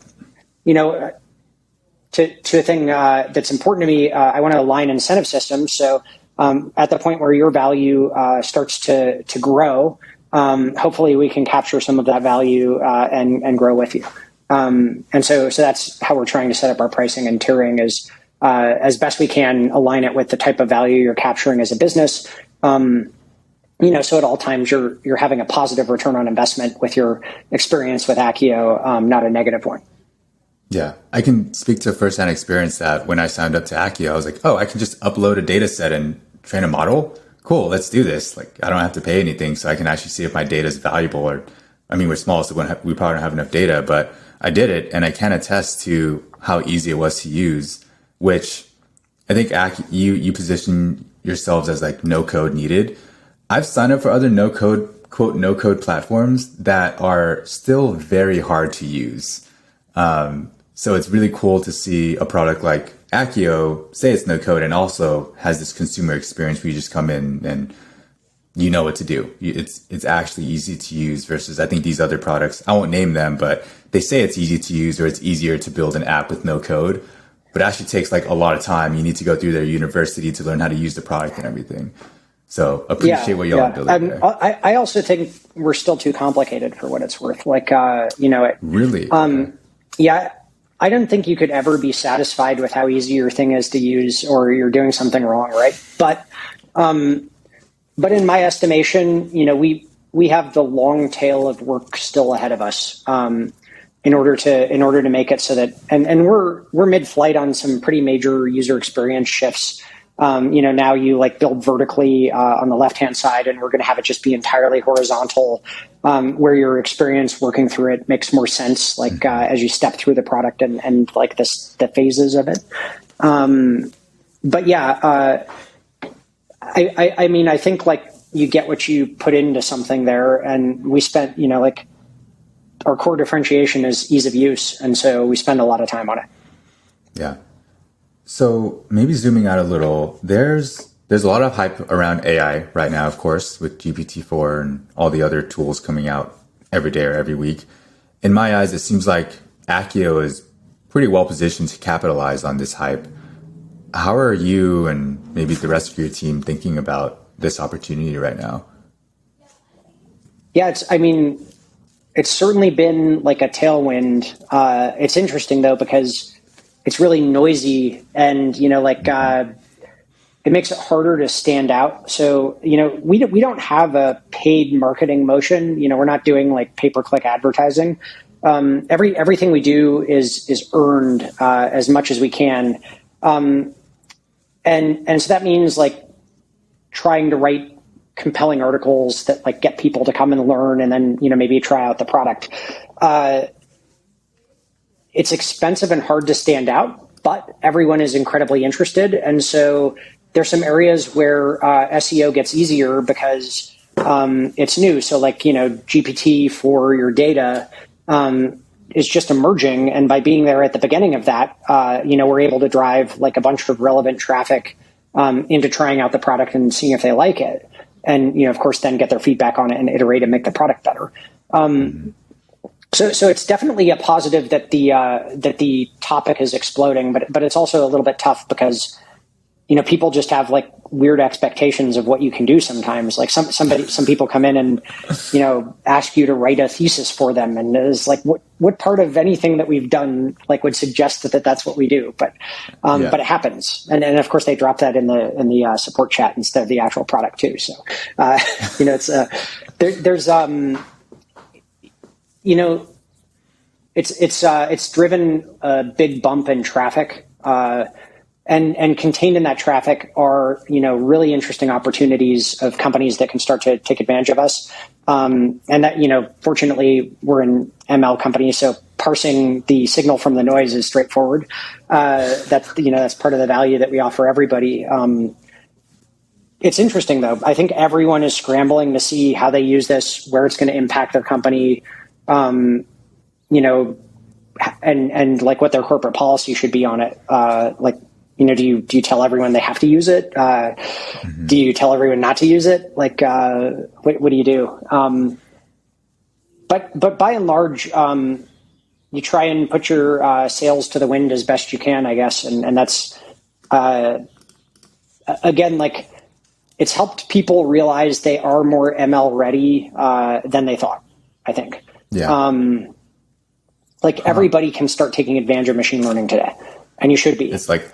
to a thing that's important to me, I want to align incentive systems. So at the point where your value starts to grow, hopefully we can capture some of that value and grow with you. And so that's how we're trying to set up our pricing and tiering is as best we can align it with the type of value you're capturing as a business. So at all times you're having a positive return on investment with your experience with Akkio, not a negative one. Yeah, I can speak to firsthand experience that when I signed up to Akkio, I was like, oh, I can just upload a data set and train a model. Cool, let's do this. Like, I don't have to pay anything, so I can actually see if my data is valuable. Or, I mean, we're small, so we probably don't have enough data, but I did it, and I can attest to how easy it was to use. Which I think you position yourselves as like no code needed. I've signed up for other no code, quote, no code platforms that are still very hard to use. So it's really cool to see a product like Akkio say it's no code and also has this consumer experience where you just come in and you know what to do. It's actually easy to use versus I think these other products, I won't name them, but they say it's easy to use or it's easier to build an app with no code, but it actually takes like a lot of time. You need to go through their university to learn how to use the product and everything. So appreciate what y'all are building there. I also think we're still too complicated for what it's worth. Like, Really? Yeah. I don't think you could ever be satisfied with how easy your thing is to use or you're doing something wrong, right? But in my estimation, we have the long tail of work still ahead of us in order to make it so that and we're mid-flight on some pretty major user experience shifts. Now you like build vertically on the left-hand side, and we're going to have it just be entirely horizontal, where your experience working through it makes more sense, like as you step through the product and like the phases of it. But yeah, I mean, I think like you get what you put into something there, and we spent, like our core differentiation is ease of use, and so we spend a lot of time on it. Yeah. So maybe zooming out a little, there's a lot of hype around AI right now, of course, with GPT-4 and all the other tools coming out every day or every week. In my eyes, it seems like Akkio is pretty well positioned to capitalize on this hype. How are you and maybe the rest of your team thinking about this opportunity right now? Yeah, it's certainly been like a tailwind. It's interesting though, because it's really noisy and, it makes it harder to stand out. So, we don't have a paid marketing motion. We're not doing like pay-per-click advertising. Everything we do is earned as much as we can. And so that means like trying to write compelling articles that like get people to come and learn and then, maybe try out the product. It's expensive and hard to stand out, but everyone is incredibly interested. And so there's some areas where SEO gets easier because it's new. So like, GPT for your data is just emerging. And by being there at the beginning of that, we're able to drive like a bunch of relevant traffic into trying out the product and seeing if they like it. And, of course, then get their feedback on it and iterate and make the product better. So it's definitely a positive that the topic is exploding, but it's also a little bit tough because people just have like weird expectations of what you can do sometimes. Like some people come in and, ask you to write a thesis for them. And it's like, what part of anything that we've done like would suggest that that's what we do? But it happens. And of course they drop that in the support chat instead of the actual product too. So, it's, it's driven a big bump in traffic, and contained in that traffic are, really interesting opportunities of companies that can start to take advantage of us. And that, fortunately we're an ML company, so parsing the signal from the noise is straightforward. That's part of the value that we offer everybody. It's interesting though. I think everyone is scrambling to see how they use this, where it's going to impact their company, and like what their corporate policy should be on it. Do you tell everyone they have to use it? Do you tell everyone not to use it? Like, what do you do? But by and large, you try and put your sails to the wind as best you can, I guess. And that's, again, like it's helped people realize they are more ML ready than they thought, I think. Yeah. Everybody can start taking advantage of machine learning today, and you should be. It's like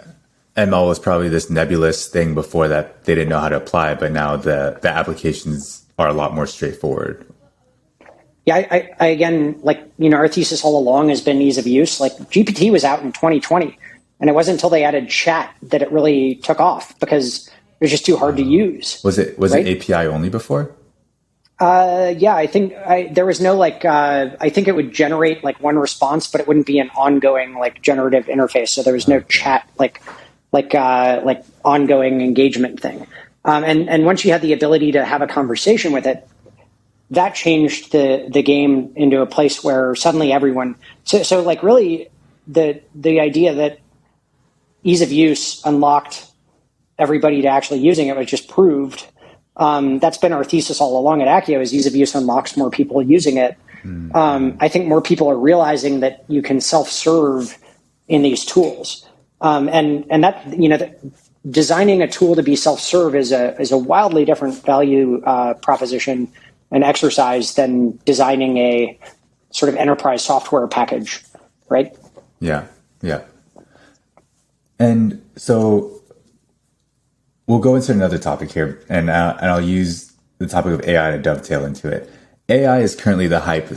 ML was probably this nebulous thing before that they didn't know how to apply, but now the applications are a lot more straightforward. Yeah, I again, our thesis all along has been ease of use. Like GPT was out in 2020, and it wasn't until they added chat that it really took off because it was just too hard to use. Was it API only before? Yeah, I think there was no I think it would generate like one response, but it wouldn't be an ongoing like generative interface. So there was no chat like ongoing engagement thing. And once you had the ability to have a conversation with it, that changed the game into a place where suddenly everyone. So like really the idea that ease of use unlocked everybody to actually using it was just proved. That's been our thesis all along at Akkio is ease of use unlocks more people using it. I think more people are realizing that you can self-serve in these tools. And that, designing a tool to be self-serve is a wildly different value proposition and exercise than designing a sort of enterprise software package, right? Yeah. And so we'll go into another topic here, and I'll use the topic of AI to dovetail into it. AI is currently the hype.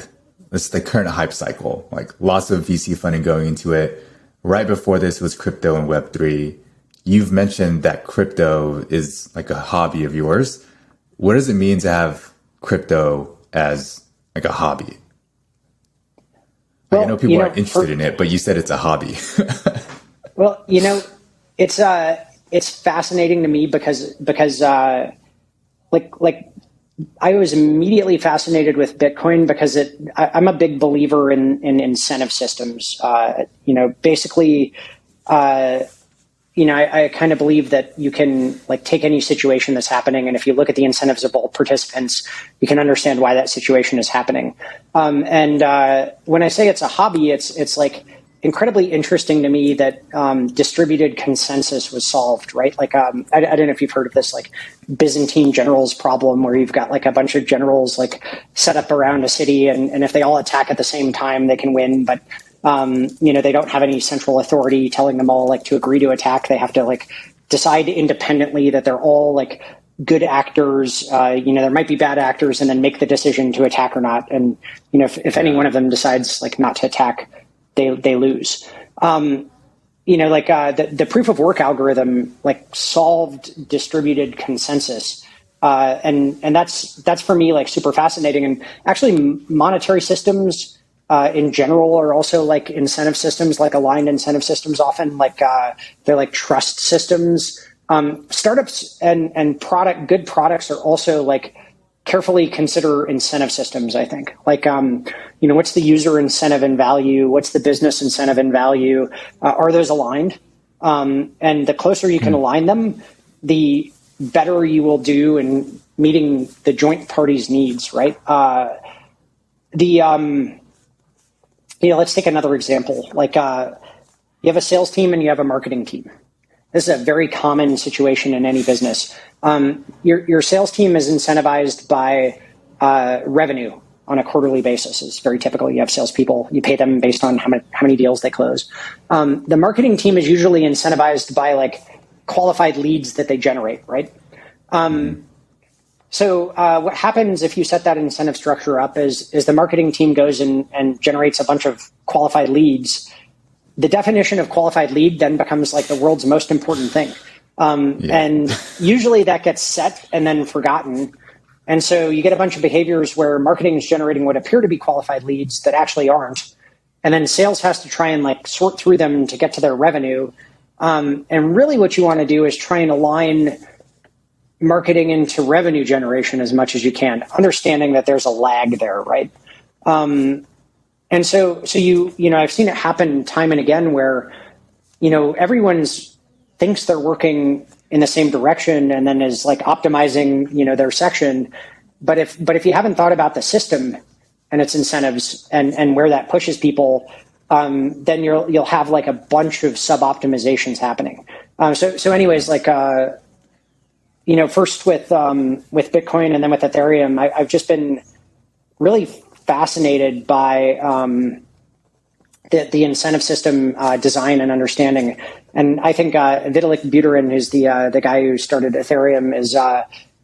It's the current hype cycle. Like lots of VC funding going into it. Right before this was crypto and Web3. You've mentioned that crypto is like a hobby of yours. What does it mean to have crypto as like a hobby? Well, I know people aren't interested in it, but you said it's a hobby. Well, it's fascinating to me because I was immediately fascinated with Bitcoin because I'm a big believer in incentive systems. Basically, I kind of believe that you can like take any situation that's happening, and if you look at the incentives of all participants, you can understand why that situation is happening. And when I say it's a hobby, it's like incredibly interesting to me that distributed consensus was solved, right? Like, I don't know if you've heard of this, like Byzantine generals problem, where you've got like a bunch of generals like set up around a city, and if they all attack at the same time, they can win. But they don't have any central authority telling them all like to agree to attack. They have to like decide independently that they're all like good actors. There might be bad actors, and then make the decision to attack or not. And if any one of them decides like not to attack, they lose. The proof of work algorithm like solved distributed consensus, and that's for me like super fascinating. And actually, monetary systems in general are also like incentive systems, like aligned incentive systems. Often, they're like trust systems. Startups and good products are also like carefully consider incentive systems, I think. What's the user incentive and value? What's the business incentive and value? Are those aligned? And the closer you can align them, the better you will do in meeting the joint parties' needs, right? Let's take another example. You have a sales team and you have a marketing team. this is a very common situation in any business. Your sales team is incentivized by revenue on a quarterly basis. It's very typical. You have salespeople, you pay them based on how many deals they close. The marketing team is usually incentivized by like qualified leads that they generate, right? So what happens if you set that incentive structure up is the marketing team goes and generates a bunch of qualified leads. The definition of qualified lead then becomes like the world's most important thing. And usually that gets set and then forgotten. And so you get a bunch of behaviors where marketing is generating what appear to be qualified leads that actually aren't. And then sales has to try and like sort through them to get to their revenue. And really what you want to do is try and align marketing into revenue generation as much as you can, understanding that there's a lag there, right? And so you know, I've seen it happen time and again where, you know, everyone's thinks they're working in the same direction and then is like optimizing, you know, their section. But if you haven't thought about the system and its incentives and where that pushes people, then you'll have like a bunch of sub-optimizations happening. So anyways, like, you know, first with Bitcoin and then with Ethereum, I've just been really fascinated by the incentive system design and understanding. And I think Vitalik Buterin, who's the guy who started Ethereum,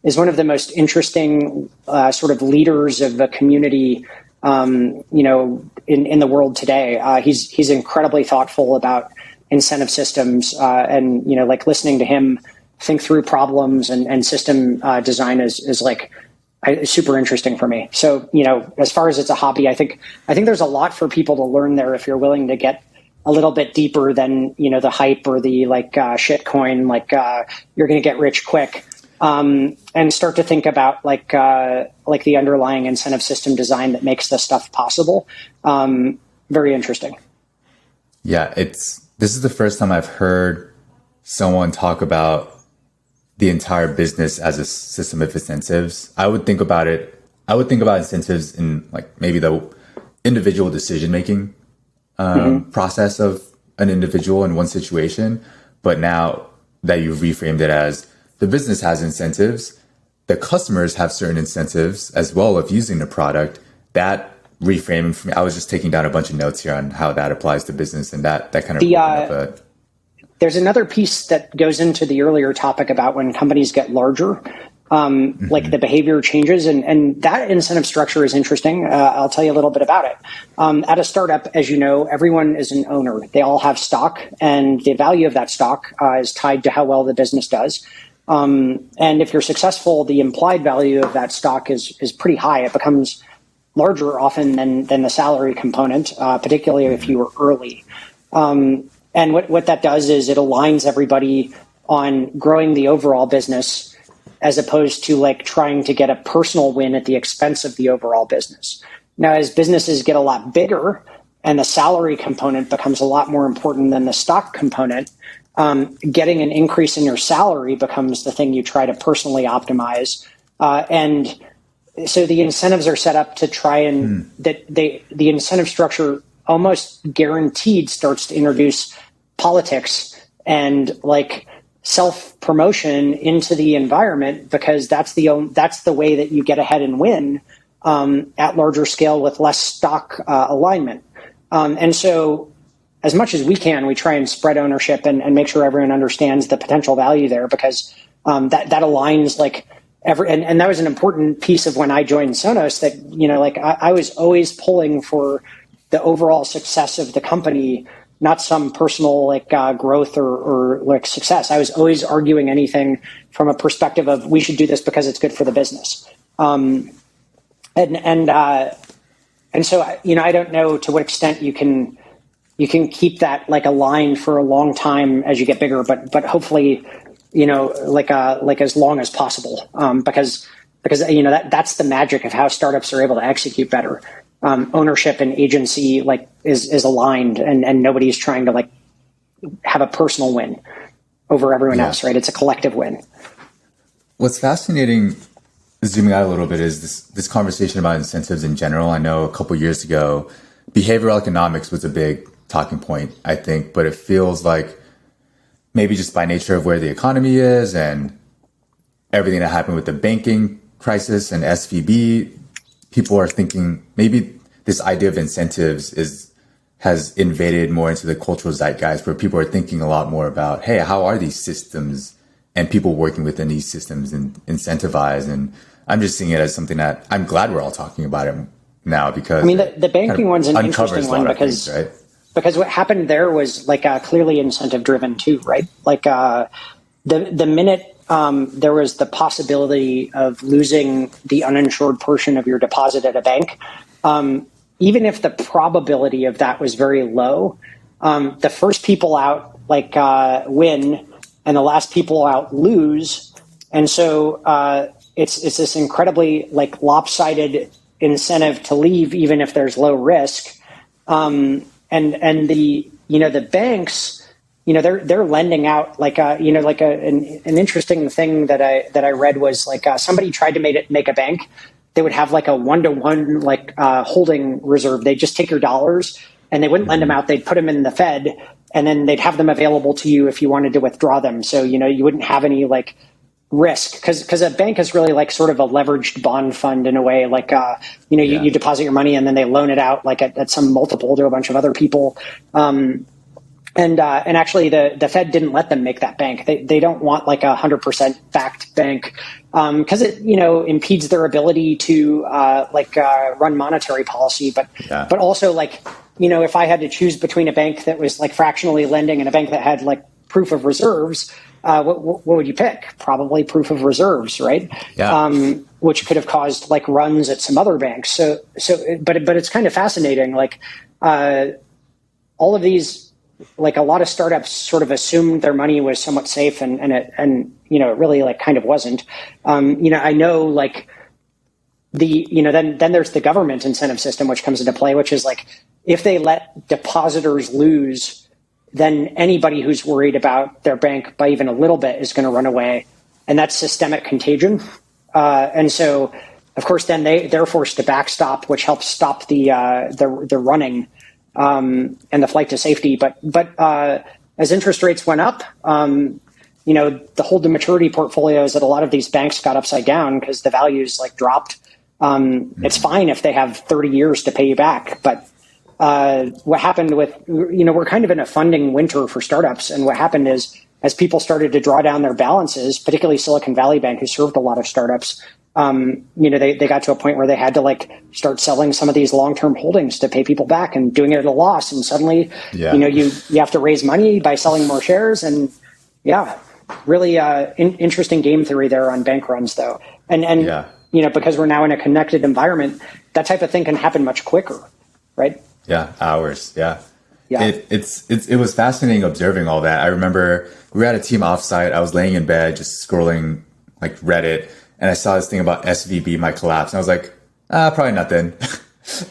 is one of the most interesting sort of leaders of the community, you know, in the world today. He's incredibly thoughtful about incentive systems, and you know, like listening to him think through problems and system design is like super interesting for me. So, you know, as far as it's a hobby, I think there's a lot for people to learn there if you're willing to get a little bit deeper than, you know, the hype or the like shitcoin, like you're going to get rich quick, and start to think about like the underlying incentive system design that makes this stuff possible. Very interesting. Yeah, this is the first time I've heard someone talk about the entire business as a system of incentives. I would think about incentives in like maybe the individual decision-making process of an individual in one situation. But now that you've reframed it as the business has incentives, the customers have certain incentives as well of using the product, that reframing for me, I was just taking down a bunch of notes here on how that applies to business, and that kind of there's another piece that goes into the earlier topic about when companies get larger, like the behavior changes, and that incentive structure is interesting. I'll tell you a little bit about it. At a startup, as you know, everyone is an owner. They all have stock, and the value of that stock is tied to how well the business does. And if you're successful, the implied value of that stock is pretty high. It becomes larger often than the salary component, particularly if you were early. And what that does is it aligns everybody on growing the overall business as opposed to like trying to get a personal win at the expense of the overall business. Now, as businesses get a lot bigger and the salary component becomes a lot more important than the stock component, getting an increase in your salary becomes the thing you try to personally optimize. And so the incentives are set up to try and the incentive structure almost guaranteed starts to introduce politics and like self-promotion into the environment, because that's the way that you get ahead and win at larger scale with less stock alignment. And so as much as we can, we try and spread ownership and make sure everyone understands the potential value there, because that aligns like and that was an important piece of when I joined Sonos, that, you know, like I was always pulling for the overall success of the company, not some personal like growth or like success. I was always arguing anything from a perspective of we should do this because it's good for the business. And so, you know, I don't know to what extent you can keep that like aligned for a long time as you get bigger, but hopefully, you know, like as long as possible, because you know that's the magic of how startups are able to execute better. Ownership and agency like is aligned, and nobody's trying to like have a personal win over everyone else, right? It's a collective win. What's fascinating, zooming out a little bit, is this conversation about incentives in general. I know a couple of years ago, behavioral economics was a big talking point, I think, but it feels like maybe just by nature of where the economy is and everything that happened with the banking crisis and SVB, people are thinking maybe this idea of incentives has invaded more into the cultural zeitgeist, where people are thinking a lot more about, hey, how are these systems and people working within these systems and incentivized? And I'm just seeing it as something that I'm glad we're all talking about it now, because I mean, the banking one's an interesting one because things, right? Because what happened there was like clearly incentive driven too, right? Like the minute there was the possibility of losing the uninsured portion of your deposit at a bank, even if the probability of that was very low, the first people out win, and the last people out lose, and so it's this incredibly lopsided incentive to leave, even if there's low risk, and the banks, they're lending out an interesting thing that I read was somebody tried to make a bank. They would have a 1-to-1 holding reserve. They'd just take your dollars and they wouldn't lend them out. They'd put them in the Fed, and then they'd have them available to you if you wanted to withdraw them. So, you wouldn't have any risk, because a bank is really sort of a leveraged bond fund in a way. You deposit your money and then they loan it out at some multiple to a bunch of other people. And actually the Fed didn't let them make that bank. They don't want 100% backed bank, because it, impedes their ability to run monetary policy. But also if I had to choose between a bank that was fractionally lending and a bank that had proof of reserves, what would you pick? Probably proof of reserves, right? Yeah. Which could have caused runs at some other banks. But it's kind of fascinating. All of these, a lot of startups sort of assumed their money was somewhat safe, and it really kind of wasn't. I know then there's the government incentive system, which comes into play, which is if they let depositors lose, then anybody who's worried about their bank by even a little bit is going to run away, and that's systemic contagion. And so, of course, then they're forced to backstop, which helps stop the running and the flight to safety. But as interest rates went up, the hold to maturity portfolios at a lot of these banks got upside down because the values dropped. It's fine if they have 30 years to pay you back, but what happened with, we're kind of in a funding winter for startups. And what happened is, as people started to draw down their balances, particularly Silicon Valley Bank, who served a lot of startups, they got to a point where they had to start selling some of these long-term holdings to pay people back and doing it at a loss. And suddenly, you have to raise money by selling more shares. And really interesting game theory there on bank runs though. And because we're now in a connected environment, that type of thing can happen much quicker, right? Yeah, hours. Yeah. It was fascinating observing all that. I remember we were at a team offsite. I was laying in bed, just scrolling Reddit, and I saw this thing about SVB might collapse. And I was like, probably nothing.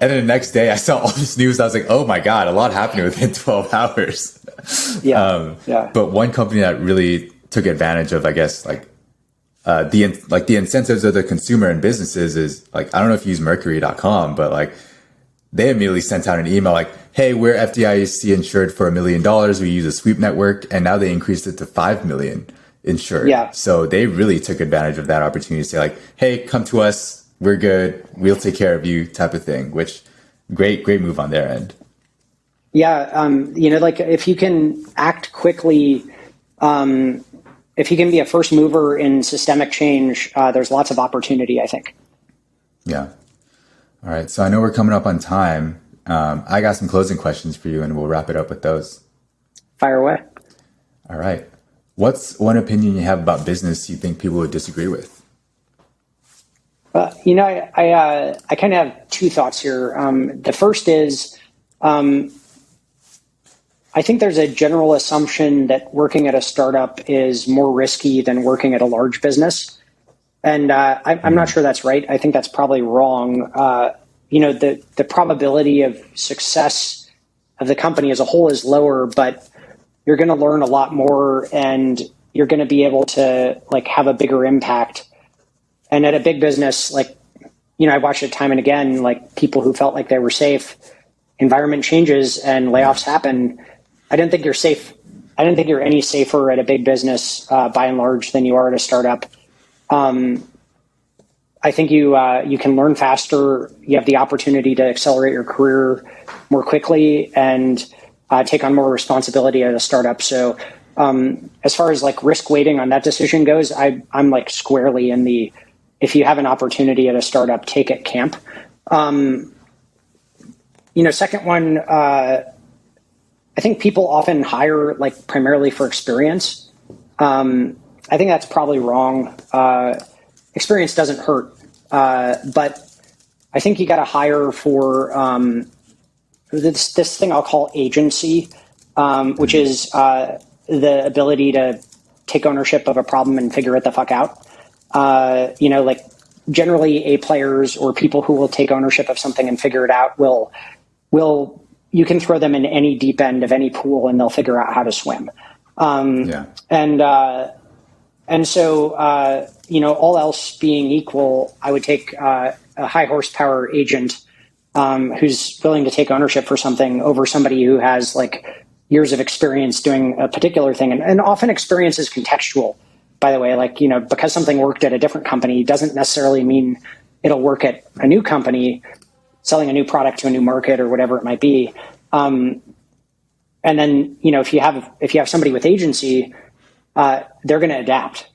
And then the next day I saw all this news. I was like, oh my God, a lot happening within 12 hours. But one company that really took advantage of, I guess, the incentives of the consumer and businesses is I don't know if you use Mercury.com, but they immediately sent out an email hey, we're FDIC insured for $1 million. We use a sweep network, and now they increased it to 5 million insured. Yeah. So they really took advantage of that opportunity to say hey, come to us. We're good. We'll take care of you type of thing, which great move on their end. Yeah. If you can act quickly, if you can be a first mover in systemic change, there's lots of opportunity, I think. Yeah. All right. So I know we're coming up on time. I got some closing questions for you, and we'll wrap it up with those. Fire away. All right. What's one opinion you have about business you think people would disagree with? I kind of have two thoughts here. The first is, I think there's a general assumption that working at a startup is more risky than working at a large business. And I'm not sure that's right. I think that's probably wrong. The probability of success of the company as a whole is lower, but you're going to learn a lot more, and you're going to be able to have a bigger impact. And at a big business, I watched it time and again, people who felt like they were safe, environment changes and layoffs happen. I didn't think you're safe I don't think you're any safer at a big business by and large than you are at a startup. I think you can learn faster. You have the opportunity to accelerate your career more quickly and take on more responsibility at a startup. So as far as like risk weighting on that decision goes, I'm like squarely in the, if you have an opportunity at a startup, take it camp. Second one, I think people often hire like primarily for experience. I think that's probably wrong. Experience doesn't hurt, but I think you got to hire for this thing I'll call agency, which is the ability to take ownership of a problem and figure it the fuck out. Like generally A players or people who will take ownership of something and figure it out will you can throw them in any deep end of any pool and they'll figure out how to swim. And so, all else being equal, I would take a high horsepower agent who's willing to take ownership for something over somebody who has like years of experience doing a particular thing. And often experience is contextual, by the way, like, because something worked at a different company doesn't necessarily mean it'll work at a new company selling a new product to a new market or whatever it might be. And then, if you have somebody with agency, they're going to adapt,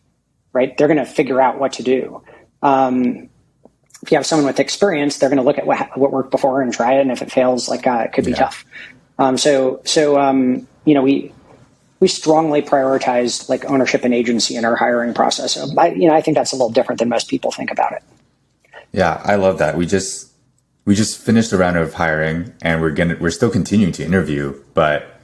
right? They're going to figure out what to do. If you have someone with experience, they're going to look at what worked before and try it. And if it fails, like, it could be tough. We strongly prioritize like ownership and agency in our hiring process. So I think that's a little different than most people think about it. Yeah, I love that. We just finished a round of hiring and we're still continuing to interview, but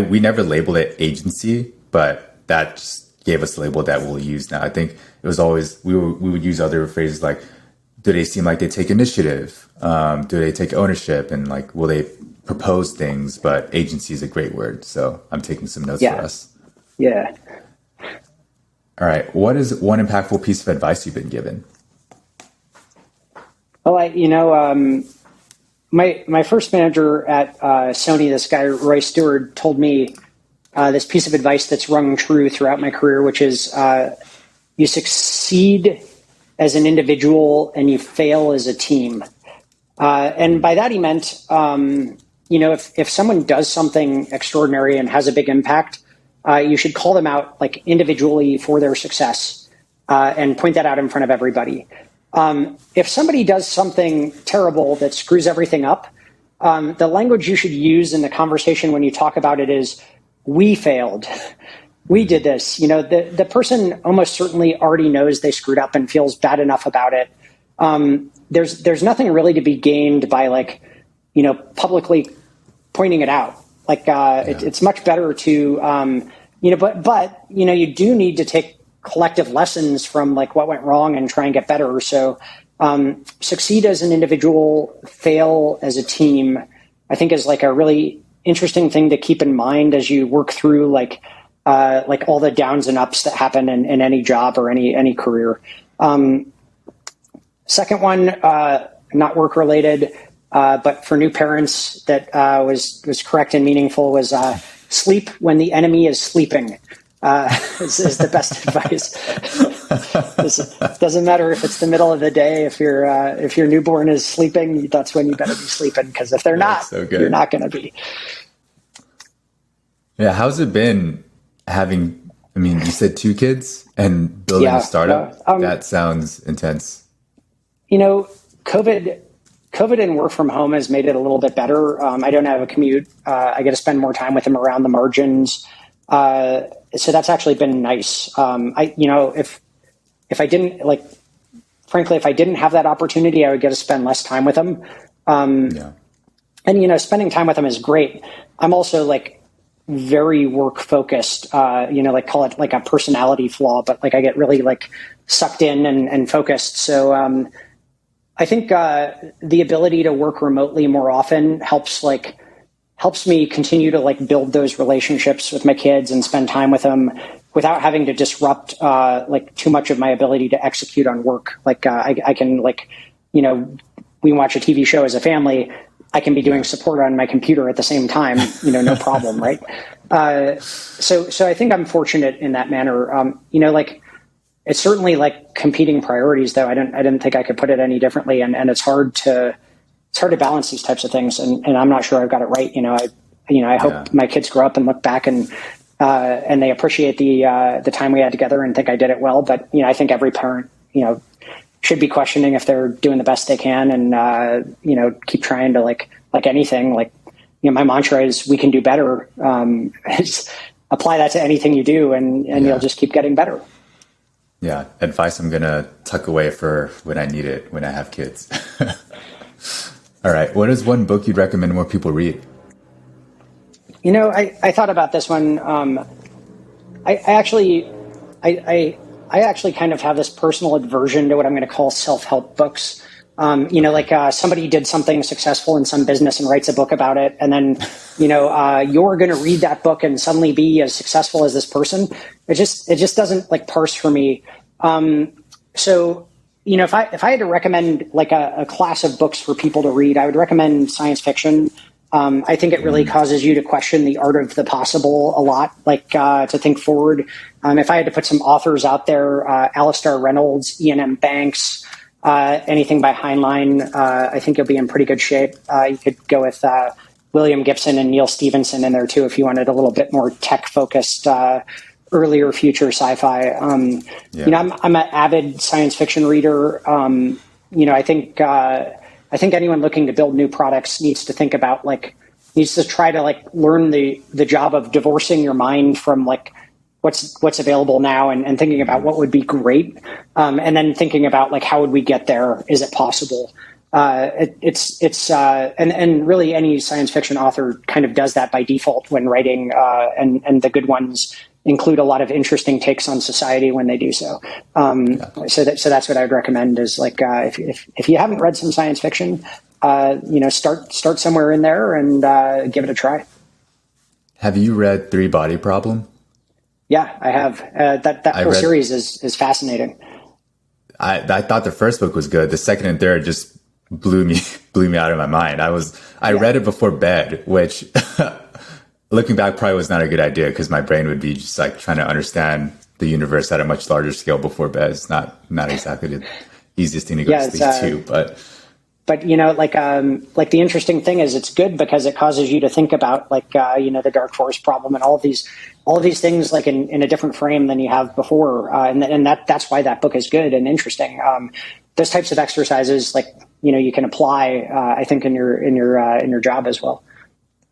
we never labeled it agency, but that just gave us the label that we'll use now. I think it was always, we would use other phrases like, do they seem like they take initiative? Do they take ownership? And like, will they propose things? But agency is a great word. So I'm taking some notes for us. Yeah. All right. What is one impactful piece of advice you've been given? Well, my first manager at Sony, this guy, Roy Stewart, told me this piece of advice that's rung true throughout my career, which is you succeed as an individual and you fail as a team. And by that he meant, if someone does something extraordinary and has a big impact, you should call them out like individually for their success and point that out in front of everybody. If somebody does something terrible that screws everything up, the language you should use in the conversation when you talk about it is, we failed. We did this. The person almost certainly already knows they screwed up and feels bad enough about it. There's nothing really to be gained by like, publicly pointing it out. Like, it's much better to, but you do need to take collective lessons from like what went wrong and try and get better. So, succeed as an individual, fail as a team, I think is like a really interesting thing to keep in mind as you work through like all the downs and ups that happen in any job or any career. Second one, not work related, but for new parents that was correct and meaningful was sleep when the enemy is sleeping. Is the best advice. Doesn't matter if it's the middle of the day. If your newborn is sleeping, that's when you better be sleeping. Because if they're not, you're not going to be. Yeah, how's it been having? I mean, you said 2 kids and building a startup. That sounds intense. COVID and work from home has made it a little bit better. I don't have a commute. I get to spend more time with them around the margins. So that's actually been nice. If I didn't frankly, if I didn't have that opportunity, I would get to spend less time with them. And, spending time with them is great. I'm also like very work focused, call it like a personality flaw, but like I get really like sucked in and focused. So, I think, the ability to work remotely more often helps me continue to like build those relationships with my kids and spend time with them without having to disrupt too much of my ability to execute on work. Like I can we watch a TV show as a family. I can be doing support on my computer at the same time, no problem, right? So I think I'm fortunate in that manner. It's certainly like competing priorities, though. I didn't think I could put it any differently, and it's hard to balance these types of things, and I'm not sure I've got it right. I hope my kids grow up and look back and they appreciate the time we had together and think I did it well. But I think every parent should be questioning if they're doing the best they can, and keep trying to like anything. My mantra is we can do better. Apply that to anything you do, and you'll just keep getting better. Yeah, advice I'm gonna tuck away for when I need it when I have kids. All right, what is one book you'd recommend more people read? I thought about this one. I actually kind of have this personal aversion to what I'm going to call self-help books. Somebody did something successful in some business and writes a book about it, and then you're going to read that book and suddenly be as successful as this person. It just doesn't parse for me. So if I had to recommend a class of books for people to read, I would recommend science fiction. I think it really causes you to question the art of the possible a lot, to think forward. If I had to put some authors out there, Alistair Reynolds, Ian M. Banks, anything by Heinlein, I think you'll be in pretty good shape. You could go with William Gibson and Neil Stephenson in there too, if you wanted a little bit more tech-focused, earlier future sci-fi. I'm an avid science fiction reader. I think anyone looking to build new products needs to think about needs to try to learn the job of divorcing your mind from what's available now and thinking about what would be great, and then thinking about how would we get there? Is it possible? And really any science fiction author kind of does that by default when writing, and the good ones include a lot of interesting takes on society when they do so. So that's what I would recommend is if you haven't read some science fiction, start somewhere in there and give it a try. Have you read Three Body Problem? Yeah, I have. That whole series is fascinating. I thought the first book was good. The second and third just blew me out of my mind. I read it before bed, which looking back probably was not a good idea because my brain would be just trying to understand the universe at a much larger scale before bed. It's not exactly the easiest thing to go to sleep to, but the interesting thing is it's good because it causes you to think about the dark forest problem and all of these things in a different frame than you have before, and that's why that book is good and interesting. Those types of exercises you can apply, I think in your job as well.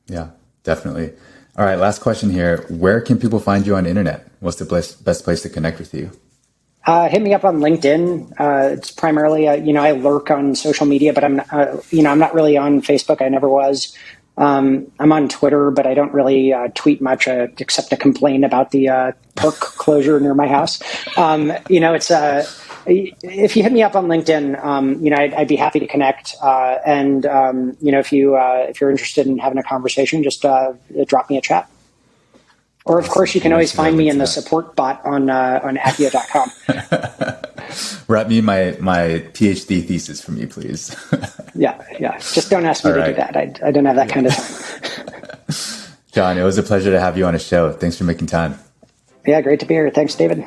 Yeah, definitely. All right, last question here. Where can people find you on the internet? What's the best place to connect with you? Hit me up on LinkedIn. It's primarily, I lurk on social media, but I'm not really on Facebook. I never was. I'm on Twitter, but I don't really tweet much except to complain about the park closure near my house. If you hit me up on LinkedIn, I'd be happy to connect. And if you're interested in having a conversation, just drop me a chat. Or, of course, you can always find me in the support bot on Akkio.com. Write me my PhD thesis for me, please. Yeah. Just don't ask me to do that. I don't have that kind of time. John, it was a pleasure to have you on the show. Thanks for making time. Yeah, great to be here. Thanks, David.